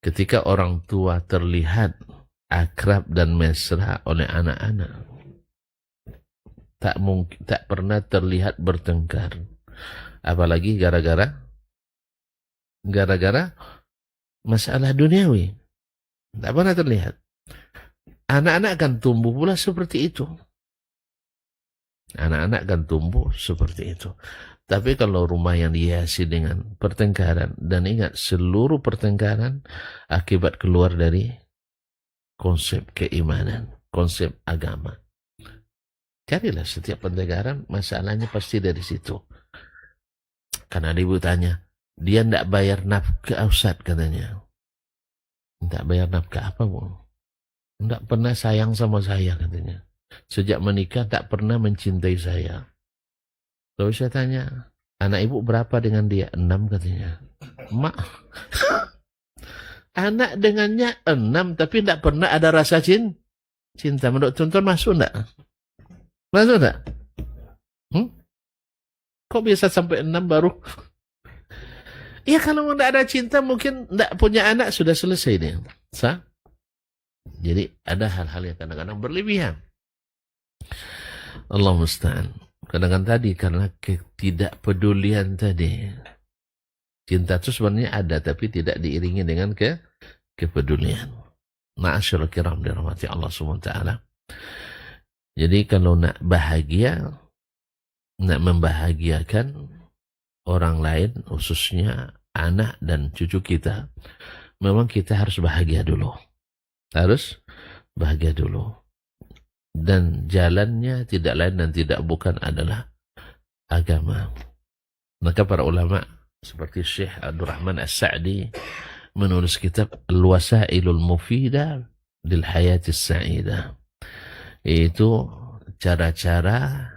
Ketika orang tua terlihat akrab dan mesra oleh anak-anak, tak pernah terlihat bertengkar. Apalagi gara-gara masalah duniawi. Tak pernah terlihat. Anak-anak akan tumbuh pula seperti itu. Anak-anak akan tumbuh seperti itu. Tapi kalau rumah yang dihiasi dengan pertengkaran, dan ingat seluruh pertengkaran akibat keluar dari konsep keimanan, konsep agama. Carilah setiap pertengkaran, masalahnya pasti dari situ. Karena ibu tanya, dia tidak bayar nafkah Ustaz katanya. Tidak bayar nafkah apa bu? Tidak pernah sayang sama saya katanya. Sejak menikah tak pernah mencintai saya. Lalu saya tanya, anak ibu berapa dengan dia? 6 katanya. Mak, anak dengannya 6 tapi tidak pernah ada rasa cinta. Menurut tonton masuk enggak? Masuk enggak? Kok bisa sampai 6 baru? Ya kalau tidak ada cinta mungkin tidak punya anak sudah selesai nih. Jadi ada hal-hal yang kadang-kadang berlebihan. Allah musta'an. Kadang-kadang tadi karena ketidakpedulian tadi. Cinta itu sebenarnya ada tapi tidak diiringi dengan kepedulian. Ma'asyarul kiram dirahmati Allah SWT. Jadi kalau nak bahagia, nak membahagiakan orang lain, khususnya anak dan cucu kita, memang kita harus bahagia dulu. Harus bahagia dulu. Dan jalannya tidak lain dan tidak bukan adalah agama. Maka para ulama seperti Syekh Abdurrahman As-Sa'di menulis kitab Al-Wasailul Mufidah lil Hayatis Sa'idah. Itu cara-cara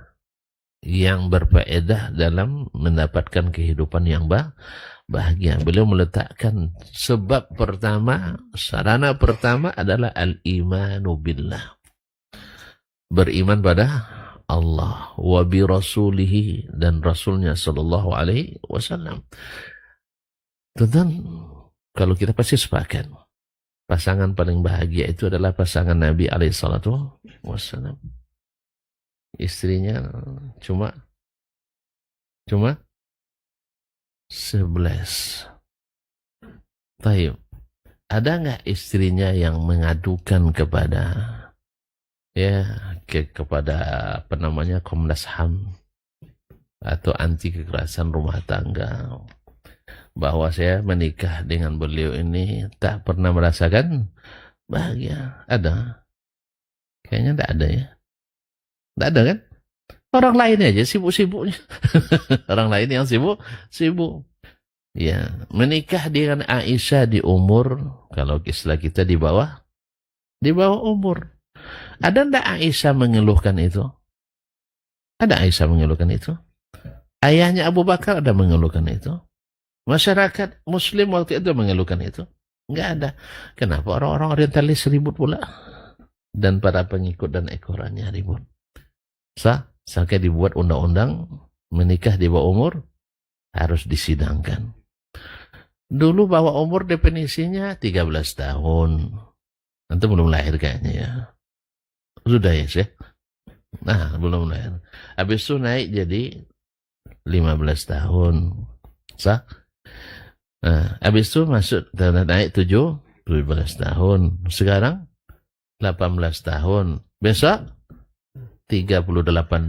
yang berfaedah dalam mendapatkan kehidupan yang bahagia. Beliau meletakkan sebab pertama, sarana pertama adalah al-imanu billah. Beriman pada Allah wa bi rasulihi dan rasulnya sallallahu alaihi wasallam. Tentu kalau kita pasti sepakat pasangan paling bahagia itu adalah pasangan Nabi alaihi salatu wasallam. Istrinya cuma 11. Taib. Ada nggak istrinya yang mengadukan kepada kepada apa namanya Komnas HAM atau anti kekerasan rumah tangga bahwa saya menikah dengan beliau ini tak pernah merasakan bahagia? Ada? Kayaknya tidak ada ya. Tidak ada kan? Orang lain aja sibuk-sibuknya. Orang lain yang sibuk. Ya, menikah dengan Aisyah di umur, kalau istilah kita di bawah umur. Ada ndak Aisyah mengeluhkan itu? Ada Aisyah mengeluhkan itu? Ayahnya Abu Bakar ada mengeluhkan itu? Masyarakat Muslim waktu itu mengeluhkan itu? Enggak ada. Kenapa orang-orang orientalis ribut pula? Dan para pengikut dan ekorannya ribut. Sampai dibuat undang-undang menikah di bawah umur harus disidangkan. Dulu bawah umur definisinya 13 tahun. Nanti belum lahir kayaknya ya. Sudah ya sih. Nah, belum lahir. Habis itu naik jadi 15 tahun. Habis itu masuk naik 17 tahun. Sekarang 18 tahun. Besok 38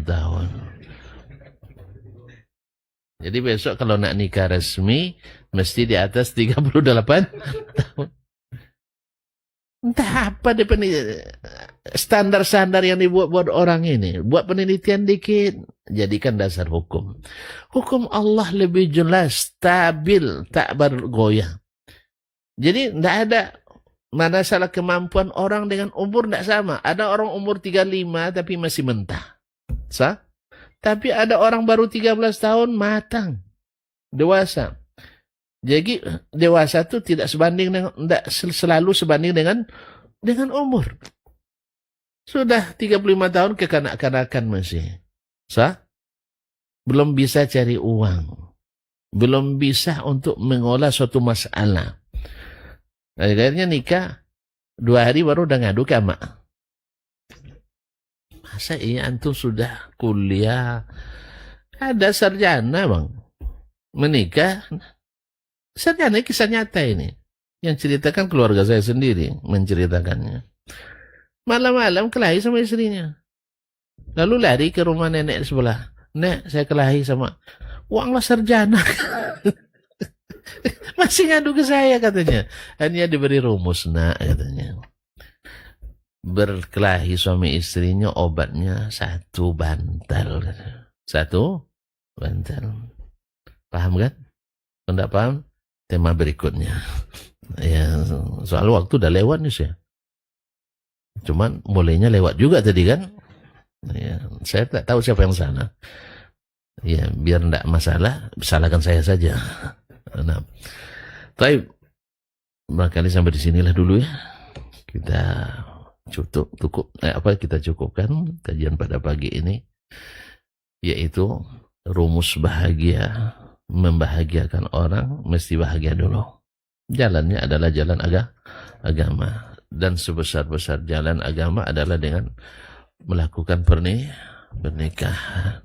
tahun. Jadi besok kalau nak nikah resmi mesti di atas 38 tahun. Entah apa standar-standar yang dibuat buat orang ini. Buat penelitian dikit, jadikan dasar hukum. Hukum Allah lebih jelas, stabil, tak bergoyah. Jadi tidak ada masalah kemampuan orang dengan umur tidak sama. Ada orang umur 35 tapi masih mentah. Tapi ada orang baru 13 tahun matang, dewasa. Jadi dewasa itu tidak selalu sebanding dengan umur. Sudah 35 tahun kekanak-kanakan masih. Belum bisa cari uang. Belum bisa untuk mengolah suatu masalah. Akhirnya nikah 2 hari baru udah ngadu ke mak. Masa iya antum sudah kuliah, ada sarjana bang, menikah, sarjana kisah nyata ini, yang ceritakan keluarga saya sendiri menceritakannya. Malam-malam kelahi sama istrinya, lalu lari ke rumah nenek sebelah. Nek, saya kelahi sama, uanglah sarjana. Masih ngadu ke saya katanya. Hanya diberi rumus nak katanya. Berkelahi suami istrinya obatnya 1 bantal. 1 bantal. Paham kan? Kalau tidak paham, tema berikutnya. Ya, soal waktu udah lewat nih ya. Cuman mulainya lewat juga tadi kan. Ya, saya tak tahu siapa yang sana. Ya, biar tidak masalah, salahkan saya saja. Nah, baik, barangkali sampai di sinilah dulu ya. Kita kita cukupkan kajian pada pagi ini, yaitu rumus bahagia, membahagiakan orang mesti bahagia dulu. Jalannya adalah jalan agama, dan sebesar-besar jalan agama adalah dengan melakukan pernikahan.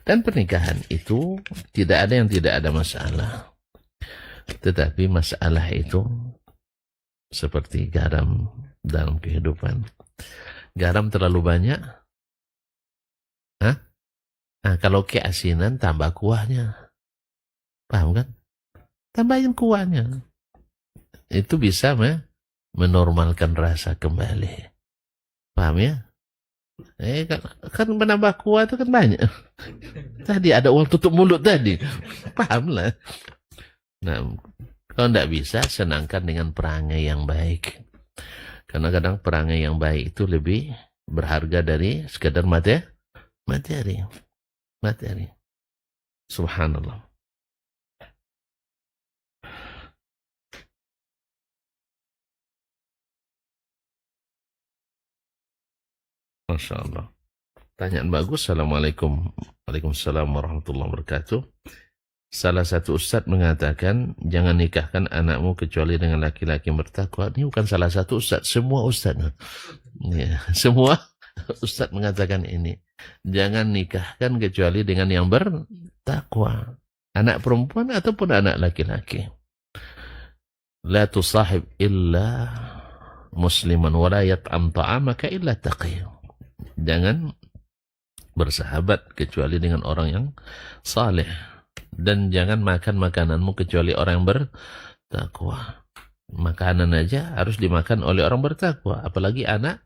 Dan pernikahan itu tidak ada yang tidak ada masalah. Tetapi masalah itu seperti garam dalam kehidupan. Garam terlalu banyak, kalau keasinan tambah kuahnya. Paham kan? Tambahin kuahnya. Itu bisa menormalkan rasa kembali. Paham ya? Kan menambah kuah itu kan banyak. Tadi ada uang tutup mulut tadi. Paham lah. Nah, kalau tidak bisa, senangkan dengan perangai yang baik. Karena kadang perangai yang baik itu lebih berharga dari sekedar materi. Subhanallah. Masya Allah. Pertanyaan bagus. Assalamualaikum. Waalaikumsalam warahmatullahi wabarakatuh. Salah satu ustadz mengatakan, jangan nikahkan anakmu kecuali dengan laki-laki yang bertakwa. Ini bukan salah satu ustadz, semua ustadz. Ya, semua ustadz mengatakan ini. Jangan nikahkan kecuali dengan yang bertakwa. Anak perempuan ataupun anak laki-laki. La tusahib illa musliman wa la yat'am ta'amaka illa taqi. Jangan bersahabat kecuali dengan orang yang saleh, dan jangan makan makananmu kecuali orang yang bertakwa. Makanan aja harus dimakan oleh orang bertakwa, apalagi anak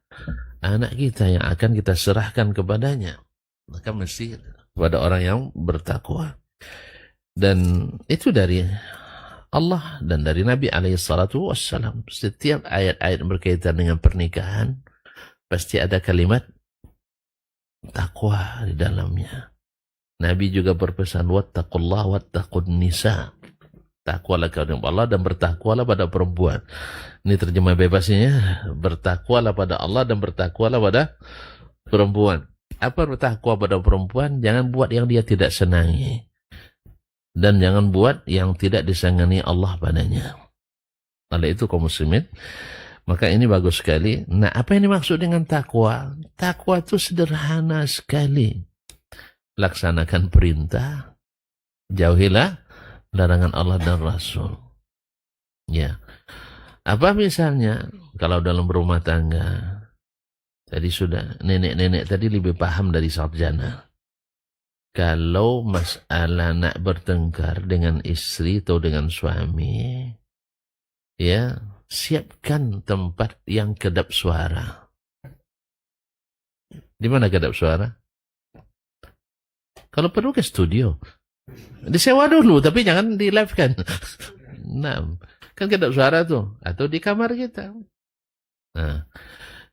kita yang akan kita serahkan kepadanya, maka mesti kepada orang yang bertakwa. Dan itu dari Allah dan dari Nabi alaihissalatu wassalam. Setiap ayat-ayat berkaitan dengan pernikahan pasti ada kalimat takwa di dalamnya. Nabi juga berpesan, wattaqullah wattaqun nisa. Takwalah kepada Allah dan bertakwalah pada perempuan. Ini terjemah bebasnya, bertakwalah pada Allah dan bertakwalah pada perempuan. Apa bertakwa pada perempuan? Jangan buat yang dia tidak senangi, dan jangan buat yang tidak disegani Allah padanya. Oleh itu kaum muslimin, maka ini bagus sekali. Nah, apa yang dimaksud dengan takwa? Takwa itu sederhana sekali. Laksanakan perintah, jauhilah larangan Allah dan Rasul. Ya. Apa misalnya kalau dalam rumah tangga, tadi sudah nenek-nenek tadi lebih paham dari sarjana. Kalau masalah nak bertengkar dengan istri atau dengan suami, ya, siapkan tempat yang kedap suara. Di mana kedap suara? Kalau perlu ke studio. Disewa dulu, tapi jangan di live kan. Nah, kan kedap suara tuh. Atau di kamar kita. Nah,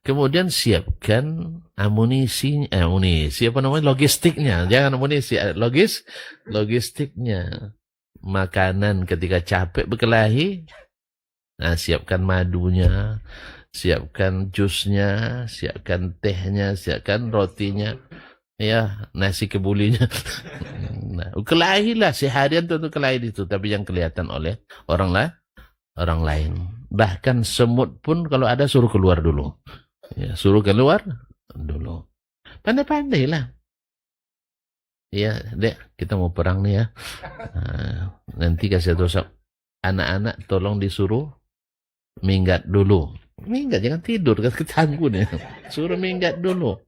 kemudian siapkan amunisi, apa namanya, logistiknya. Jangan amunisi, logistiknya. Makanan ketika capek berkelahi. Nah, siapkan madunya, siapkan jusnya, siapkan tehnya, siapkan rotinya, ya, nasi kebulinya. Nah, kelahilah seharian untuk kelahi itu, tapi yang kelihatan oleh orang lain. Bahkan semut pun kalau ada suruh keluar dulu. Ya, suruh keluar dulu. Pandai-pandailah. Ya, Dek, kita mau perang nih ya. Nah, nanti kasih tahu anak-anak tolong disuruh minggat dulu. Minggat, jangan tidur, kan ketangguh nih. Suruh minggat dulu.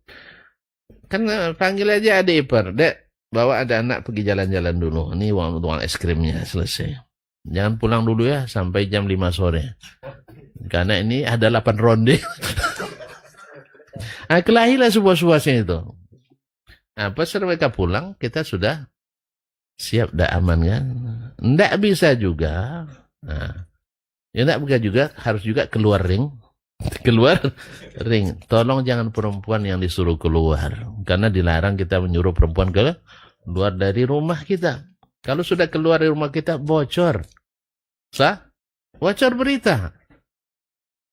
Kan panggil aja adik ipar, Dek, bawa ada anak pergi jalan-jalan dulu. Ini uang es krimnya selesai. Jangan pulang dulu ya sampai jam 5 sore. Karena ini ada 8 ronde. Nah, kelahilah sebuah-sebuahnya itu. Nah, pas mereka pulang, kita sudah siap, dah aman kan? Nggak bisa juga. Nah, ya enggak bukan juga, harus juga keluar ring. Keluar ring. Tolong jangan perempuan yang disuruh keluar. Karena dilarang kita menyuruh perempuan keluar dari rumah kita. Kalau sudah keluar dari rumah kita, bocor. Bocor berita.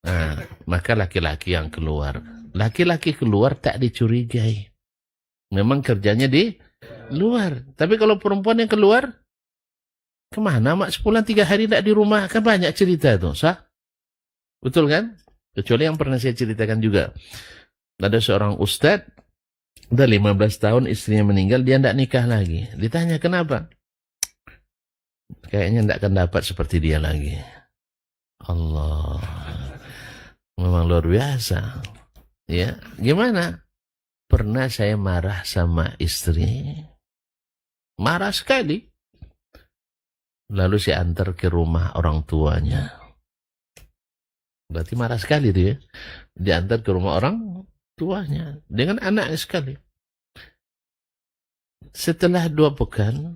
Nah, maka laki-laki yang keluar. Laki-laki keluar tak dicurigai. Memang kerjanya di luar. Tapi kalau perempuan yang keluar, kemana mak sepulang 3 hari tidak di rumah? Kan banyak cerita itu, betul kan? Kecuali yang pernah saya ceritakan juga. Ada seorang ustadz, udah 15 tahun istrinya meninggal, dia tidak nikah lagi. Ditanya kenapa? Kayaknya tidak akan dapat seperti dia lagi. Allah, memang luar biasa. Ya, gimana? Pernah saya marah sama istri, marah sekali. Lalu saya antar ke rumah orang tuanya. Berarti marah sekali dia. Diantar ke rumah orang tuanya. Dengan anaknya sekali. Setelah 2 pekan,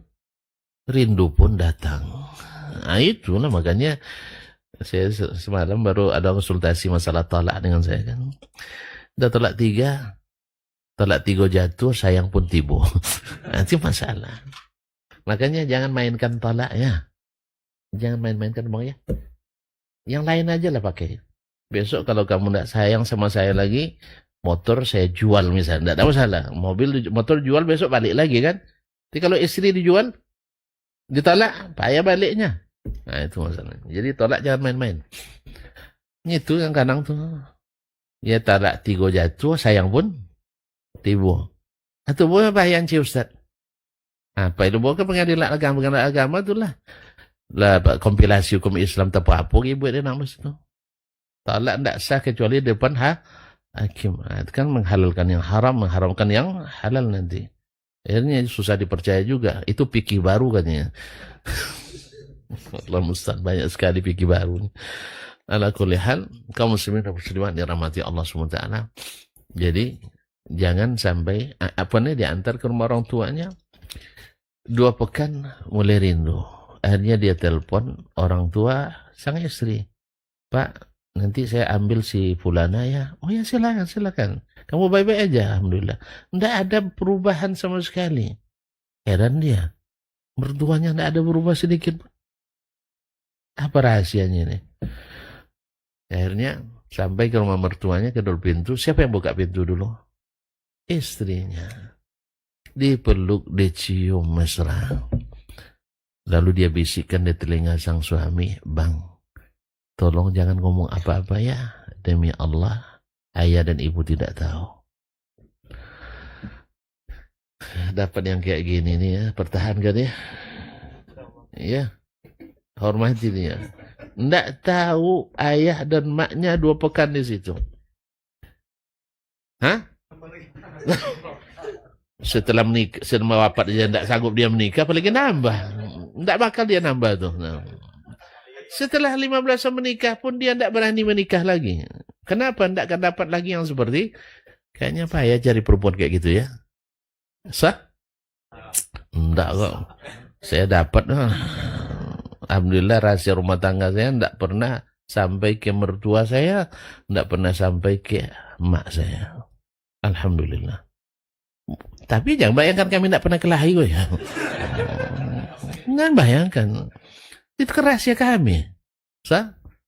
rindu pun datang. Nah, itulah makanya saya semalam baru ada konsultasi masalah talak dengan saya kan. Udah tolak tiga jatuh, sayang pun tibo. Itu masalah. Makanya jangan mainkan tolak ya. Jangan main-mainkan bang ya. Yang lain aja lah pakai. Besok kalau kamu tidak sayang sama saya lagi, motor saya jual misalnya. Tidak ada masalah. Motor jual besok balik lagi kan. Tapi kalau istri dijual, ditolak, payah baliknya. Nah itu masalahnya. Jadi tolak jangan main-main. Itu yang kadang tuh. Ya tolak tiga jatuh, sayang pun tibo. Atau boleh bayan si Ustaz. Apa itu boleh ke pengadilan agama itulah. Lah kompilasi hukum Islam apa ibu dia nama situ. Talak tidak sah kecuali depan hakim. Itu kan menghalalkan yang haram, mengharamkan yang halal nanti. Akhirnya susah dipercaya juga. Itu fikih baru katanya. Allah musta'an, banyak sekali fikih baru. Ala kulli hal, kaum muslimin dan muslimat dirahmati Allah SWT. Jadi jangan sampai diantar ke rumah orang tuanya 2 pekan mulai rindu. Akhirnya dia telepon orang tua sang istri. Pak, nanti saya ambil si fulana ya. Oh ya silakan. Kamu baik-baik aja, alhamdulillah. Tidak ada perubahan sama sekali. Heran dia. Mertuanya tidak ada berubah sedikit. Apa rahasianya ini? Akhirnya sampai ke rumah mertuanya, kedul pintu. Siapa yang buka pintu dulu? Istrinya. Dipeluk, dicium mesra. Lalu dia bisikkan di telinga sang suami, Bang, tolong jangan ngomong apa-apa ya. Demi Allah, ayah dan ibu tidak tahu. Dapat yang kayak gini nih ya, pertahankan ya. Ya, hormati dia. Nggak tahu ayah dan maknya 2 pekan di situ. Hah? Setelah menikah, setelah wafat dia tidak sanggup dia menikah, apalagi nambah. Tidak bakal dia nambah tuh. Nah. Setelah 15 tahun menikah pun dia tidak berani menikah lagi. Kenapa? Tidak akan dapat lagi yang seperti, kayaknya Pak ya cari perempuan kayak gitu ya. Sah? Tidak kok. Saya dapat. Alhamdulillah rahasia rumah tangga saya tidak pernah sampai ke mertua saya, tidak pernah sampai ke mak saya. Alhamdulillah. Tapi jangan bayangkan kami tidak pernah kelahi gue ya. Jangan bayangkan. Itu rahasia kami.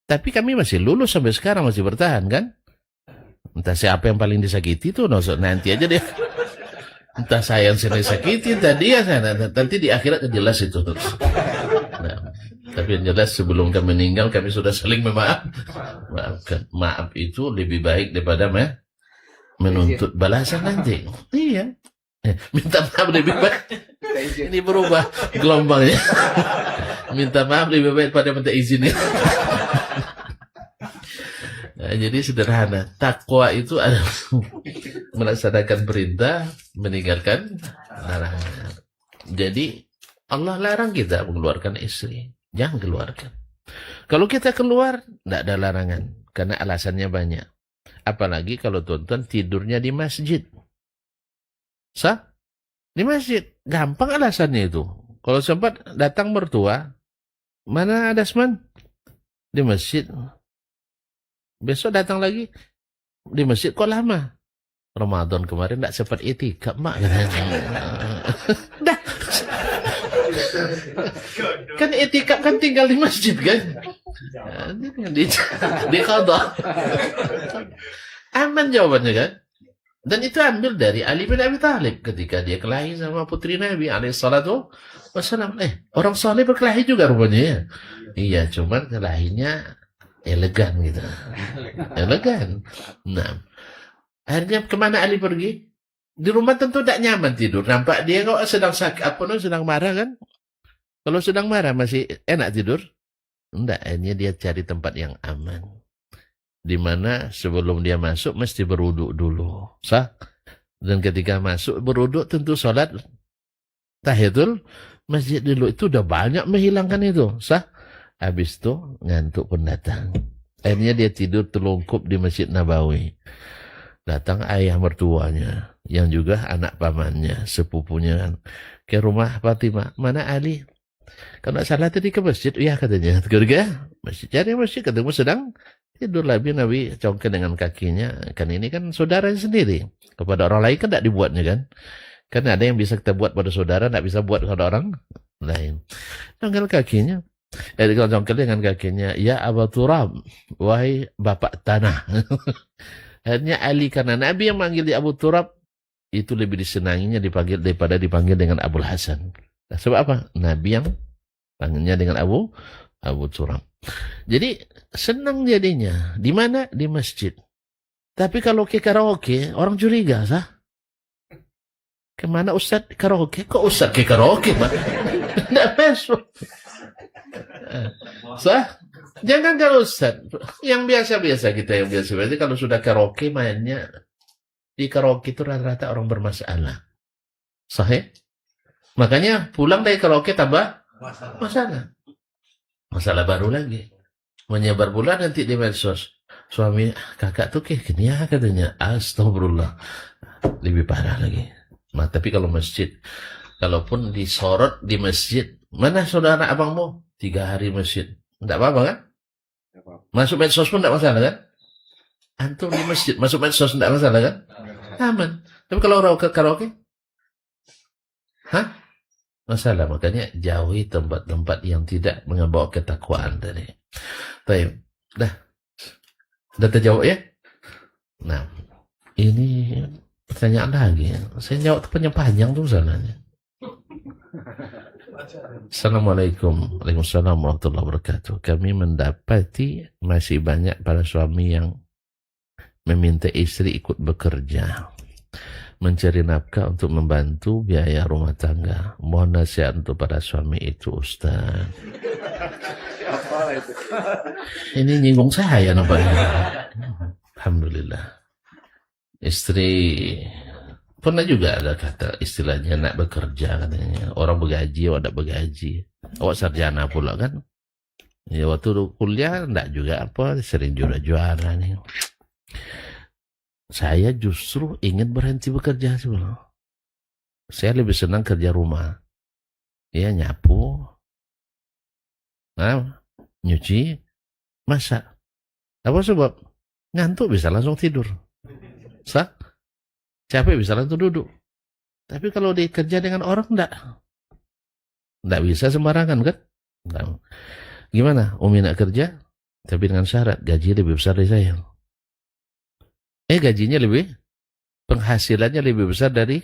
Tapi kami masih lulus sampai sekarang, masih bertahan kan. Entah siapa yang paling disakiti itu nanti aja deh. Entah saya yang sering disakiti, entah dia. Nanti di akhirat jelas itu. Nah, tapi yang jelas sebelum kami meninggal kami sudah saling memaafkan. Maaf itu lebih baik daripada menuntut balasan nanti. Iya. Minta maaf lebih baik. Ini berubah gelombangnya. Minta maaf lebih baik pada minta izin. Nah, jadi sederhana. Takwa itu adalah melaksanakan perintah, meninggalkan larangan. Jadi Allah larang kita mengeluarkan istri. Jangan keluarkan. Kalau kita keluar, tidak ada larangan. Karena alasannya banyak. Apalagi kalau tuan-tuan tidurnya di masjid. Di masjid. Gampang alasannya itu. Kalau sempat datang mertua, mana Dasman? Di masjid. Besok datang lagi, di masjid kok lama? Ramadan kemarin tidak sempat itikaf, mak. Dah. Kan itikaf kan tinggal di masjid kan? Di qadha. Aman jawabannya kan? Dan itu ambil dari Ali bin Abi Thalib ketika dia kelahi sama putri Nabi alaihissalatu wassalam. Orang soleh berkelahi juga rupanya ya. Iya, cuman kelahinya elegan gitu. Elegan. Nah, akhirnya kemana Ali pergi? Di rumah tentu tidak nyaman tidur. Nampak dia kok sedang sakit, sedang marah kan? Kalau sedang marah masih enak tidur? Enggak, akhirnya dia cari tempat yang aman. Di mana sebelum dia masuk mesti berwuduk dulu. Dan ketika masuk berwuduk tentu sholat tahiyatul masjid dulu. Itu udah banyak menghilangkan itu. Habis itu ngantuk pun datang. Akhirnya dia tidur telungkup di Masjid Nabawi. Datang ayah mertuanya yang juga anak pamannya, sepupunya ke rumah Fatimah. Mana Ali? Kalau nggak salah tadi ke masjid, iya katanya. Keluarga, masjid cari masjid ketemu sedang tidur Nabi congkel dengan kakinya. Kan ini kan saudara sendiri. Kepada orang lain kan tidak dibuatnya kan. Karena ada yang bisa kita buat pada saudara, tidak bisa buat kepada orang lain. Congkel kakinya. Congkel dengan kakinya. Ya Aba Turab, wahai bapak tanah. Akhirnya Ali, karena Nabi yang manggil dia Abu Turab, itu lebih disenanginya dipanggil daripada dipanggil dengan Abul Hasan. Nah, sebab apa? Nabi yang panggilnya dengan Abu Turab. Jadi senang jadinya. Di mana? Di masjid. Tapi kalau ke karaoke, orang curiga, sah? Kemana Ustaz karaoke? Kok Ustaz ke karaoke, Pak? Tidak masuk. Sah? Jangan kalau Ustaz. Yang biasa-biasa kita, yang biasa-biasa. Kalau sudah karaoke mainnya, di karaoke itu rata-rata orang bermasalah. Sahih? Makanya pulang dari karaoke tambah masalah. Masalah baru lagi. Menyebar pula nanti di medsos. Suami kakak tuh kayak gini ya katanya. Astagfirullah. Lebih parah lagi. Nah, tapi kalau masjid, kalaupun disorot di masjid, mana saudara abangmu? 3 hari masjid. Tidak apa-apa kan? Masuk medsos pun tidak masalah kan? Antum di masjid, masuk medsos tidak masalah kan? Aman. Tapi kalau orang ke karaoke? Hah? Masalah. Makanya jauhi tempat-tempat yang tidak membawa ketakwaan tadi. Baik. Dah terjawab ya? Nah, ini pertanyaan lagi. Saya jawab panjang tuh salahnya. Assalamualaikum. Waalaikumsalam warahmatullahi wabarakatuh. Kami mendapati masih banyak para suami yang meminta istri ikut bekerja, mencari nafkah untuk membantu biaya rumah tangga. Mohon nasihat untuk para suami itu, Ustaz. Ini nyinggung saya nampaknya. Alhamdulillah. Istri pernah juga ada kata istilahnya nak bekerja katanya. Orang bergaji, awak tak bergaji. Awak sarjana pula kan. Ya waktu kuliah enggak juga apa, sering juara-juara nih. Saya justru ingin berhenti bekerja sebelum. Saya lebih senang kerja rumah. Ya nyapu, nyuci, masak. Apa sebab? Ngantuk bisa langsung tidur. Sah? Capek bisa langsung duduk. Tapi kalau dikerja dengan orang enggak bisa sembarangan kan? Enggak. Gimana? Umi nak kerja, tapi dengan syarat gaji lebih besar dari saya. Gajinya penghasilannya lebih besar dari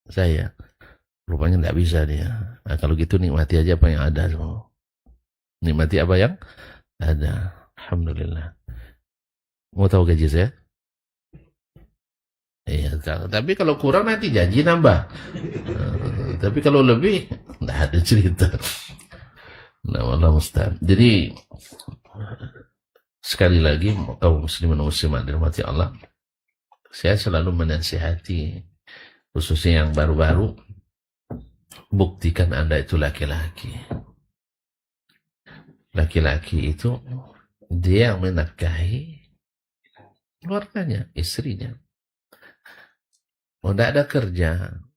saya. Rupanya enggak bisa dia. Nah, kalau gitu nikmati aja apa yang ada semua. Nikmati apa yang ada. Alhamdulillah. Mau tahu gaji saya? Iya, tapi kalau kurang nanti janji nambah. Tapi kalau lebih, enggak ada cerita. Nah, wallah musta'an. Jadi, sekali lagi, kaum muslimin dan muslimat dirahmati Allah, saya selalu menasihati, khususnya yang baru-baru, buktikan Anda itu laki-laki. Laki-laki itu, dia yang menafkahi keluarganya, istrinya. Oh, tidak ada kerja.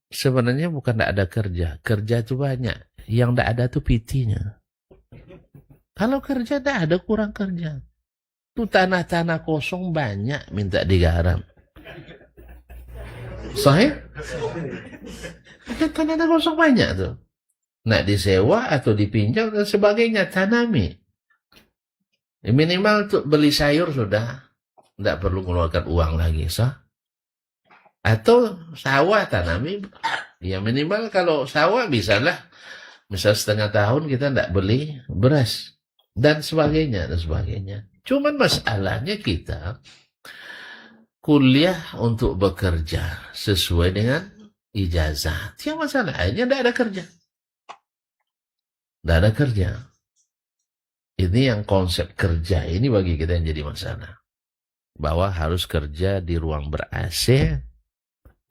Sebenarnya bukan tidak ada kerja. Kerja itu banyak. Yang tidak ada itu pitinya. Kalau kerja tidak ada, kurang kerja. Itu tanah-tanah kosong banyak minta digarap. Sahih? Ada tanah kosong banyak tuh. Nak disewa atau dipinjam dan sebagainya. Tanami. Minimal untuk beli sayur sudah. Tidak perlu mengeluarkan uang lagi. Sah? Atau sawah tanami, ya minimal kalau sawah bisalah, misal setengah tahun kita tidak beli beras dan sebagainya dan sebagainya. Cuman masalahnya kita kuliah untuk bekerja sesuai dengan ijazah. Tiap masalahnya tidak ada kerja, tidak ada kerja. Ini yang konsep kerja ini bagi kita yang jadi masalah, bahwa harus kerja di ruang ber-AC.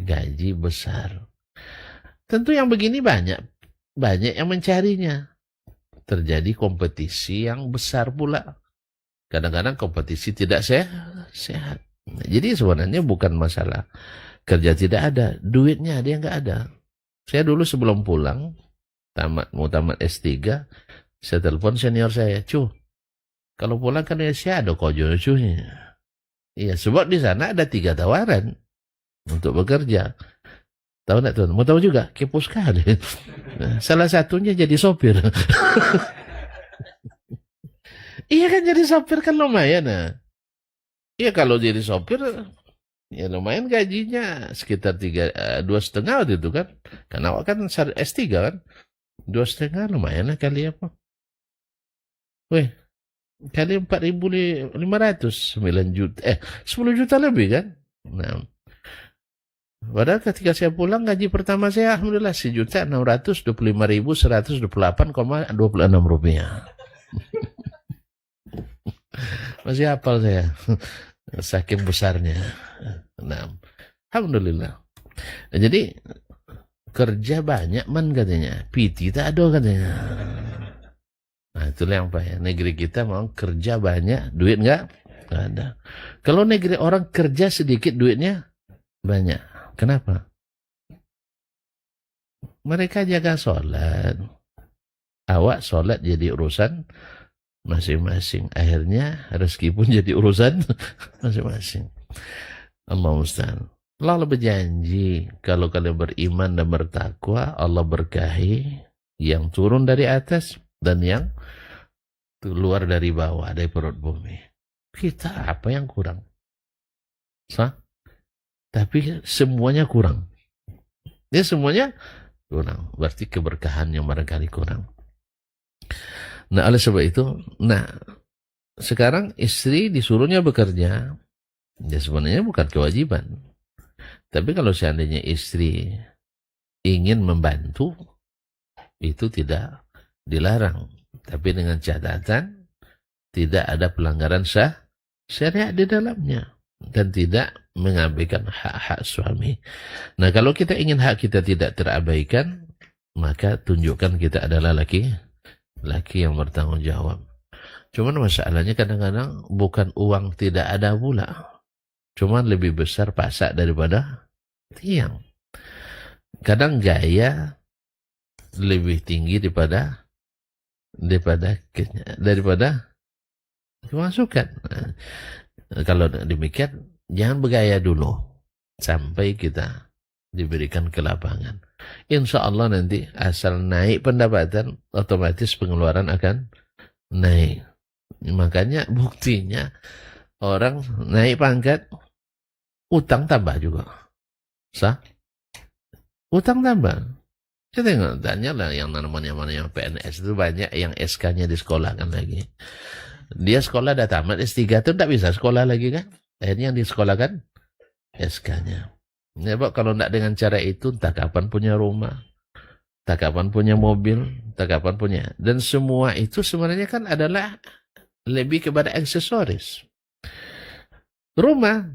Gaji besar. Tentu yang begini banyak yang mencarinya. Terjadi kompetisi yang besar pula. Kadang-kadang kompetisi tidak sehat. Jadi sebenarnya bukan masalah kerja tidak ada, duitnya ada yang nggak ada. Saya dulu sebelum pulang mau tamat S3, saya telepon senior saya, kalau pulang kan saya ada kojo cuy. Iya, sebab di sana ada 3 tawaran untuk bekerja. Tahu nggak tuan? Mau tahu juga? Kepo sekali. Salah satunya jadi sopir. Iya kan, jadi sopir kan lumayan. Nah. Iya, kalau jadi sopir ya lumayan, gajinya sekitar 2,5 waktu itu kan. Karena awak kan S3 kan. 2,5 lumayan lah kali apa. Weh, kali 4.500, 9 juta. 10 juta lebih kan. Nah, padahal ketika saya pulang, gaji pertama saya alhamdulillah 1.625.128,26 rupiah. Masih hafal saya. Saking besarnya. Nah, alhamdulillah. Jadi kerja banyak man katanya, PT tak ada katanya. Nah, itulah yang payah. Negeri kita mau kerja banyak, duit enggak ada. Kalau negeri orang kerja sedikit, duitnya banyak. Kenapa? Mereka jaga sholat. Awak sholat jadi urusan masing-masing. Akhirnya rezeki pun jadi urusan masing-masing. Allah musta'an. Allah berjanji, kalau kalian beriman dan bertakwa, Allah berkahi yang turun dari atas dan yang keluar dari bawah, dari perut bumi. Kita apa yang kurang? Tapi semuanya kurang. Ya, semuanya kurang. Berarti keberkahan yang barangkali kurang. Nah, oleh sebab itu, sekarang istri disuruhnya bekerja. Ya, sebenarnya bukan kewajiban. Tapi kalau seandainya istri ingin membantu, itu tidak dilarang. Tapi dengan catatan, tidak ada pelanggaran syariat di dalamnya. Dan tidak mengabaikan hak-hak suami. Nah, kalau kita ingin hak kita tidak terabaikan, maka tunjukkan kita adalah laki yang bertanggung jawab. Cuman masalahnya kadang-kadang bukan uang tidak ada pula. Cuman lebih besar pasak daripada tiang. Kadang gaya lebih tinggi daripada kemasukan. Nah, kalau demikian, jangan bergaya dulu sampai kita diberikan ke lapangan. Insya Allah nanti asal naik pendapatan, otomatis pengeluaran akan naik. Makanya buktinya orang naik pangkat, utang tambah juga. Utang tambah. Saya tengok, tanya lah yang namanya PNS itu banyak yang SK-nya disekolahkan lagi. Dia sekolah udah tamat S3 itu tidak bisa sekolah lagi kan. Akhirnya yang disekolahkan SK-nya. Ya, kalau tidak dengan cara itu, entah kapan punya rumah, entah kapan punya mobil, entah kapan punya. Dan semua itu sebenarnya kan adalah lebih kepada aksesoris. Rumah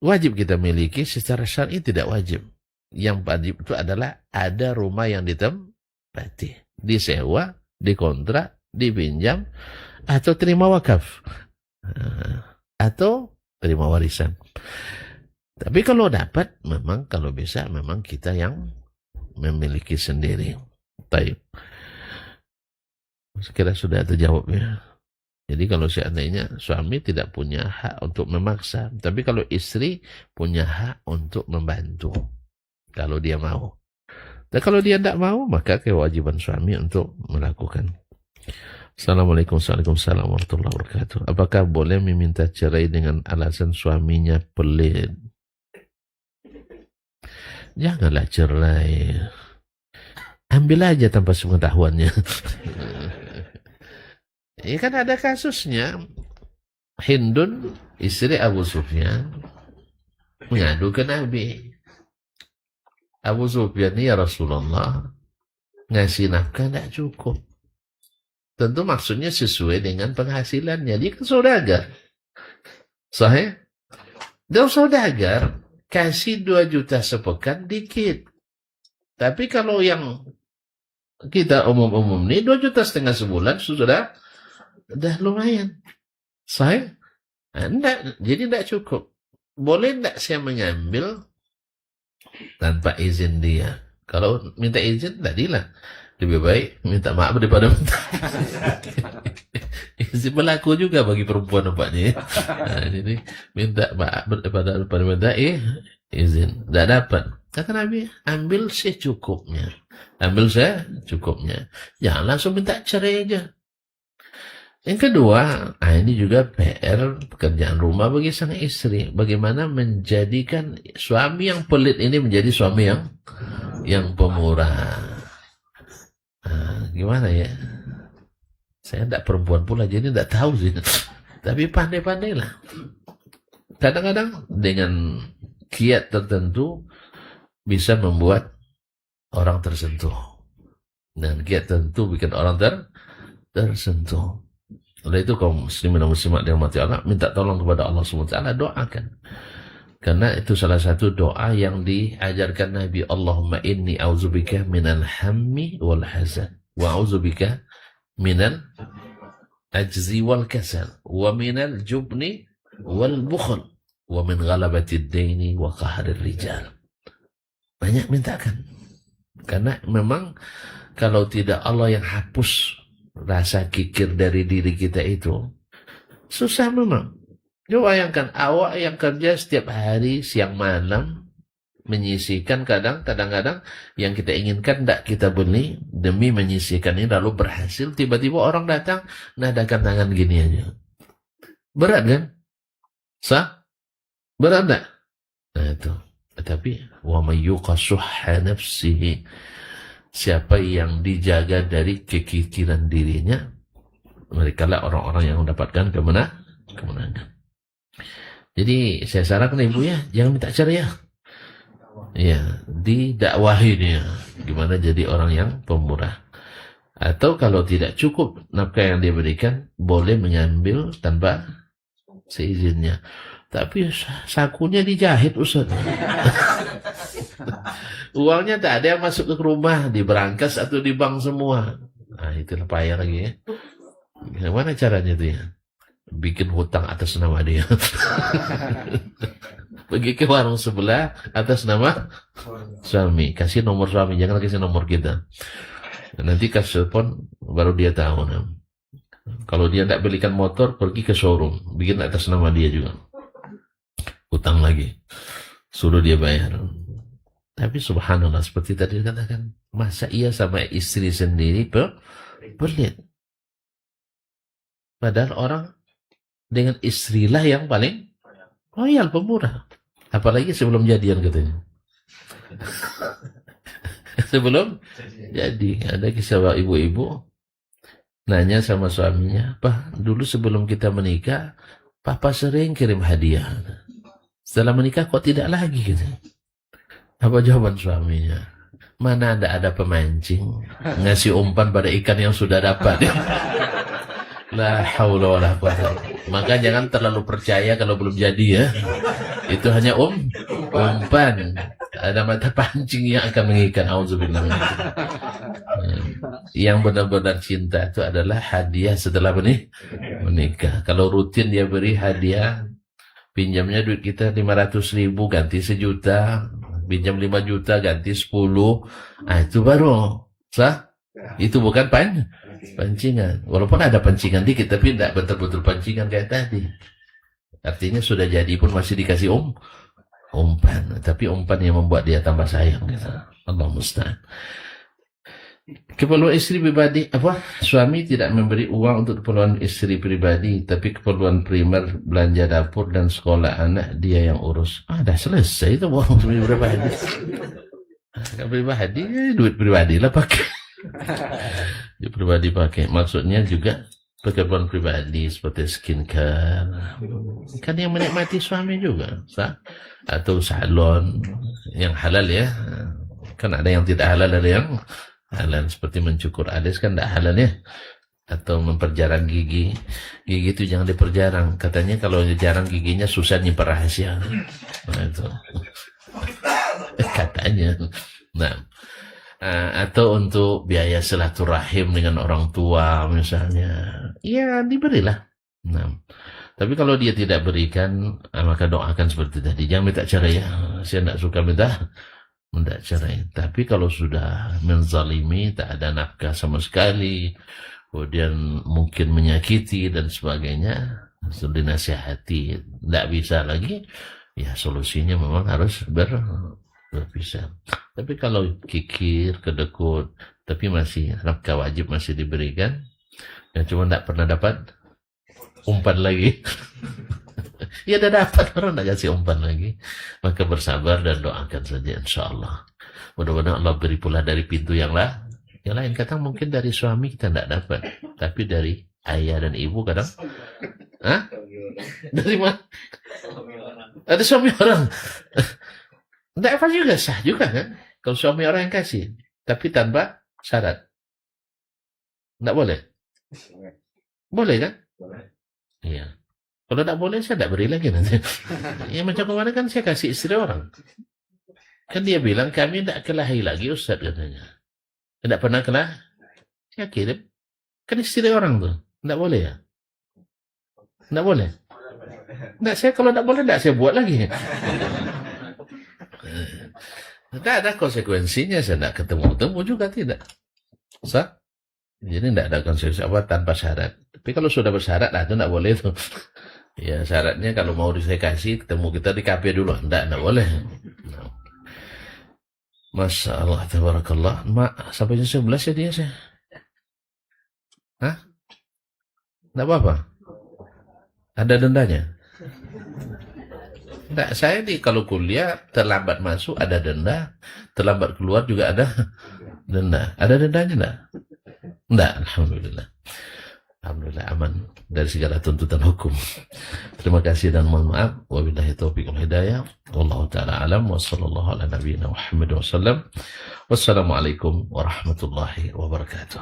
wajib kita miliki, secara syar'i tidak wajib. Yang wajib itu adalah ada rumah yang ditempati, disewa, dikontrak, dipinjam, atau terima wakaf, atau terima warisan. Tapi kalau dapat, memang kalau bisa, memang kita yang memiliki sendiri. Baik. Sekira sudah terjawab ya. Jadi kalau seandainya suami tidak punya hak untuk memaksa, tapi kalau istri punya hak untuk membantu, kalau dia mau. Dan kalau dia tidak mau, maka kewajiban suami untuk melakukan. Assalamualaikum warahmatullahi wabarakatuh. Apakah boleh meminta cerai dengan alasan suaminya pelit? Janganlah cerai. Ambil aja tanpa sepengetahuannya. Ini kan ada kasusnya. Hindun, istri Abu Sufyan, mengadu ke Nabi. Abu Sufyan, ya Rasulullah, ngasih nafkah tidak cukup. Tentu maksudnya sesuai dengan penghasilannya. Dia kan saudagar. Sahih? Dia saudagar, kasih 2 juta sepekan dikit. Tapi kalau yang kita umum-umum nih, 2,5 juta sebulan sudah lumayan. Sahih? Enggak, jadi tidak cukup. Boleh tidak saya mengambil tanpa izin dia? Kalau minta izin, tadilah. Lebih baik minta maaf daripada minta. Berlaku juga bagi perempuan nampaknya. Nah, jadi minta maaf daripada minta izin. Tidak dapat. Kata Nabi, ambil secukupnya. Ambil secukupnya. Jangan langsung minta cerai aja. Yang kedua, ini juga PR pekerjaan rumah bagi sang istri. Bagaimana menjadikan suami yang pelit ini menjadi suami yang pemurah. Gimana ya? Saya tidak perempuan pula, jadi tidak tahu sih. Tapi pandai-pandailah. Kadang-kadang dengan kiat tertentu bisa membuat orang tersentuh. Dan kiat tertentu bikin orang tersentuh. Oleh itu kaum muslimin dan muslimat yang mati Allah, minta tolong kepada Allah SWT, doakan. Karena itu salah satu doa yang diajarkan Nabi. Allahumma inni a'udzubika minal hammi wal hazan. Wa a'udzubika minal ajzi wal kasal. Wa minal jubni wal bukhl. Wa min ghalabatid daini wa qaharir rijal. Banyak mintakan. Karena memang kalau tidak Allah yang hapus rasa kikir dari diri kita itu, susah memang. Coba bayangkan awak yang kerja setiap hari siang malam menyisihkan, kadang-kadang yang kita inginkan tidak kita beli demi menyisihkan ini, lalu berhasil tiba-tiba orang datang nadakan tangan gini aja. Berat kan? Sah? Berat tak? Nah itu. Tetapi wa may yuqa shuhha nafsihi, siapa yang dijaga dari kekikiran dirinya, mereka lah orang-orang yang mendapatkan kemenangan. Jadi saya sarankan ibu ya, jangan minta cerai ya. Ya, didakwahi dia gimana jadi orang yang pemurah. Atau kalau tidak cukup nafkah yang dia berikan, boleh mengambil tanpa seizinnya. Tapi sakunya dijahit Ustaz. Uangnya tak ada yang masuk ke rumah, di berangkas atau di bank semua. Nah, itulah payah lagi ya. Gimana caranya tuh ya? Bikin hutang atas nama dia. Pergi ke warung sebelah atas nama suami. Kasih nomor suami, jangan kasih nomor kita. Nanti kasih telepon, baru dia tahu. Nah. Kalau dia tidak belikan motor, pergi ke showroom. Bikin atas nama dia juga. Hutang lagi. Suruh dia bayar. Tapi subhanallah, seperti tadi dikatakan, masa ia sama istri sendiri pelit? Padahal orang dengan istrilah yang paling loyal, pemurah. Apalagi sebelum jadian katanya. Sebelum jadi, ada kisah ibu-ibu nanya sama suaminya, "Pak, dulu sebelum kita menikah, Papa sering kirim hadiah. Setelah menikah kok tidak lagi?" gitu. Apa jawaban suaminya? Mana ada pemancing ngasih umpan pada ikan yang sudah dapat. La haula wala quwwata. Maka jangan terlalu percaya kalau belum jadi ya. Itu hanya umpan. Ada mata pancing yang akan mengikat. Auzubillah. Yang benar-benar cinta itu adalah hadiah setelah menikah. Kalau rutin dia beri hadiah, pinjamnya duit kita 500.000 ganti 1 juta. Pinjam 5 juta ganti 10. Itu baru sah. Itu bukan pancingan. Walaupun ada pancingan dikit, tapi tidak betul-betul pancingan kayak tadi. Artinya sudah jadi pun masih dikasih umpan. Tapi umpan yang membuat dia tambah sayang. Allah musta'an. Keperluan istri pribadi, suami tidak memberi uang untuk keperluan istri pribadi, tapi keperluan primer, belanja dapur dan sekolah anak dia yang urus. Dah selesai itu uang pribadi. Kalau pribadi, duit pribadi lah pakai. Duit pribadi pakai. Maksudnya juga keperluan pribadi seperti skincare. Kan yang menikmati suami juga, atau salon yang halal ya. Kan ada yang tidak halal, ada yang halal, seperti mencukur alis kan tidak halal ya, atau memperjarang gigi itu jangan diperjarang, katanya kalau jarang giginya susah nyimpan rahasia. Nah itu katanya. Nah atau untuk biaya silaturahim dengan orang tua misalnya, ya diberilah. Nah tapi kalau dia tidak berikan, maka doakan seperti tadi, jangan minta cerai ya. Saya tidak suka minta Tidak cerai. Tapi kalau sudah menzalimi, tak ada nafkah sama sekali, kemudian mungkin menyakiti dan sebagainya, sudah dinasihati, tidak bisa lagi, ya solusinya memang harus berpisah. Tapi kalau kikir, kedekut, tapi masih nafkah wajib masih diberikan, ya cuma tidak pernah dapat umpan lagi. Ya udah dapat, orang tidak kasih umpan lagi, maka bersabar dan doakan saja, insyaAllah. Mudah-mudahan Allah beri pula dari pintu yang lain. Kadang mungkin dari suami kita tidak dapat, tapi dari ayah dan ibu kadang. Hah? Dari mana? Ada suami orang. Tidak apa juga, sah juga kan? Kalau suami orang yang kasih, tapi tanpa syarat. Tidak boleh? Boleh kan? Iya. Kalau tidak boleh, saya tidak beri lagi nanti. Ya macam kemarin kan saya kasih istri orang. Kan dia bilang, kami tidak kelahi lagi Ustaz katanya. Tidak pernah kelah. Saya kirim. Kan istri orang tuh. Tidak boleh ya? Tidak boleh? Tidak, saya kalau tidak boleh, tidak saya buat lagi. Tidak ada konsekuensinya, saya tidak ketemu juga, tidak. Sah? Jadi tidak ada konsekuensi apa tanpa syarat. Tapi kalau sudah bersyarat, itu tidak boleh tuh. Ya syaratnya kalau mau saya kasih, ketemu kita di kafe dulu. Tidak boleh. Masya Allah, tabarakallah. Mak, sampai jam 11 ya dia saya. Hah? Tidak apa-apa? Ada dendanya? Tidak, saya kalau kuliah terlambat masuk ada denda, terlambat keluar juga ada denda. Ada dendanya enggak? Enggak, alhamdulillah. Alhamdulillah aman dari segala tuntutan hukum. Terima kasih dan mohon maaf. Wabillahi taufiq wal hidayah. Wallahu taala alam wa sallallahu ala nabiyyina Muhammad wasallam. Wassalamualaikum warahmatullahi wabarakatuh.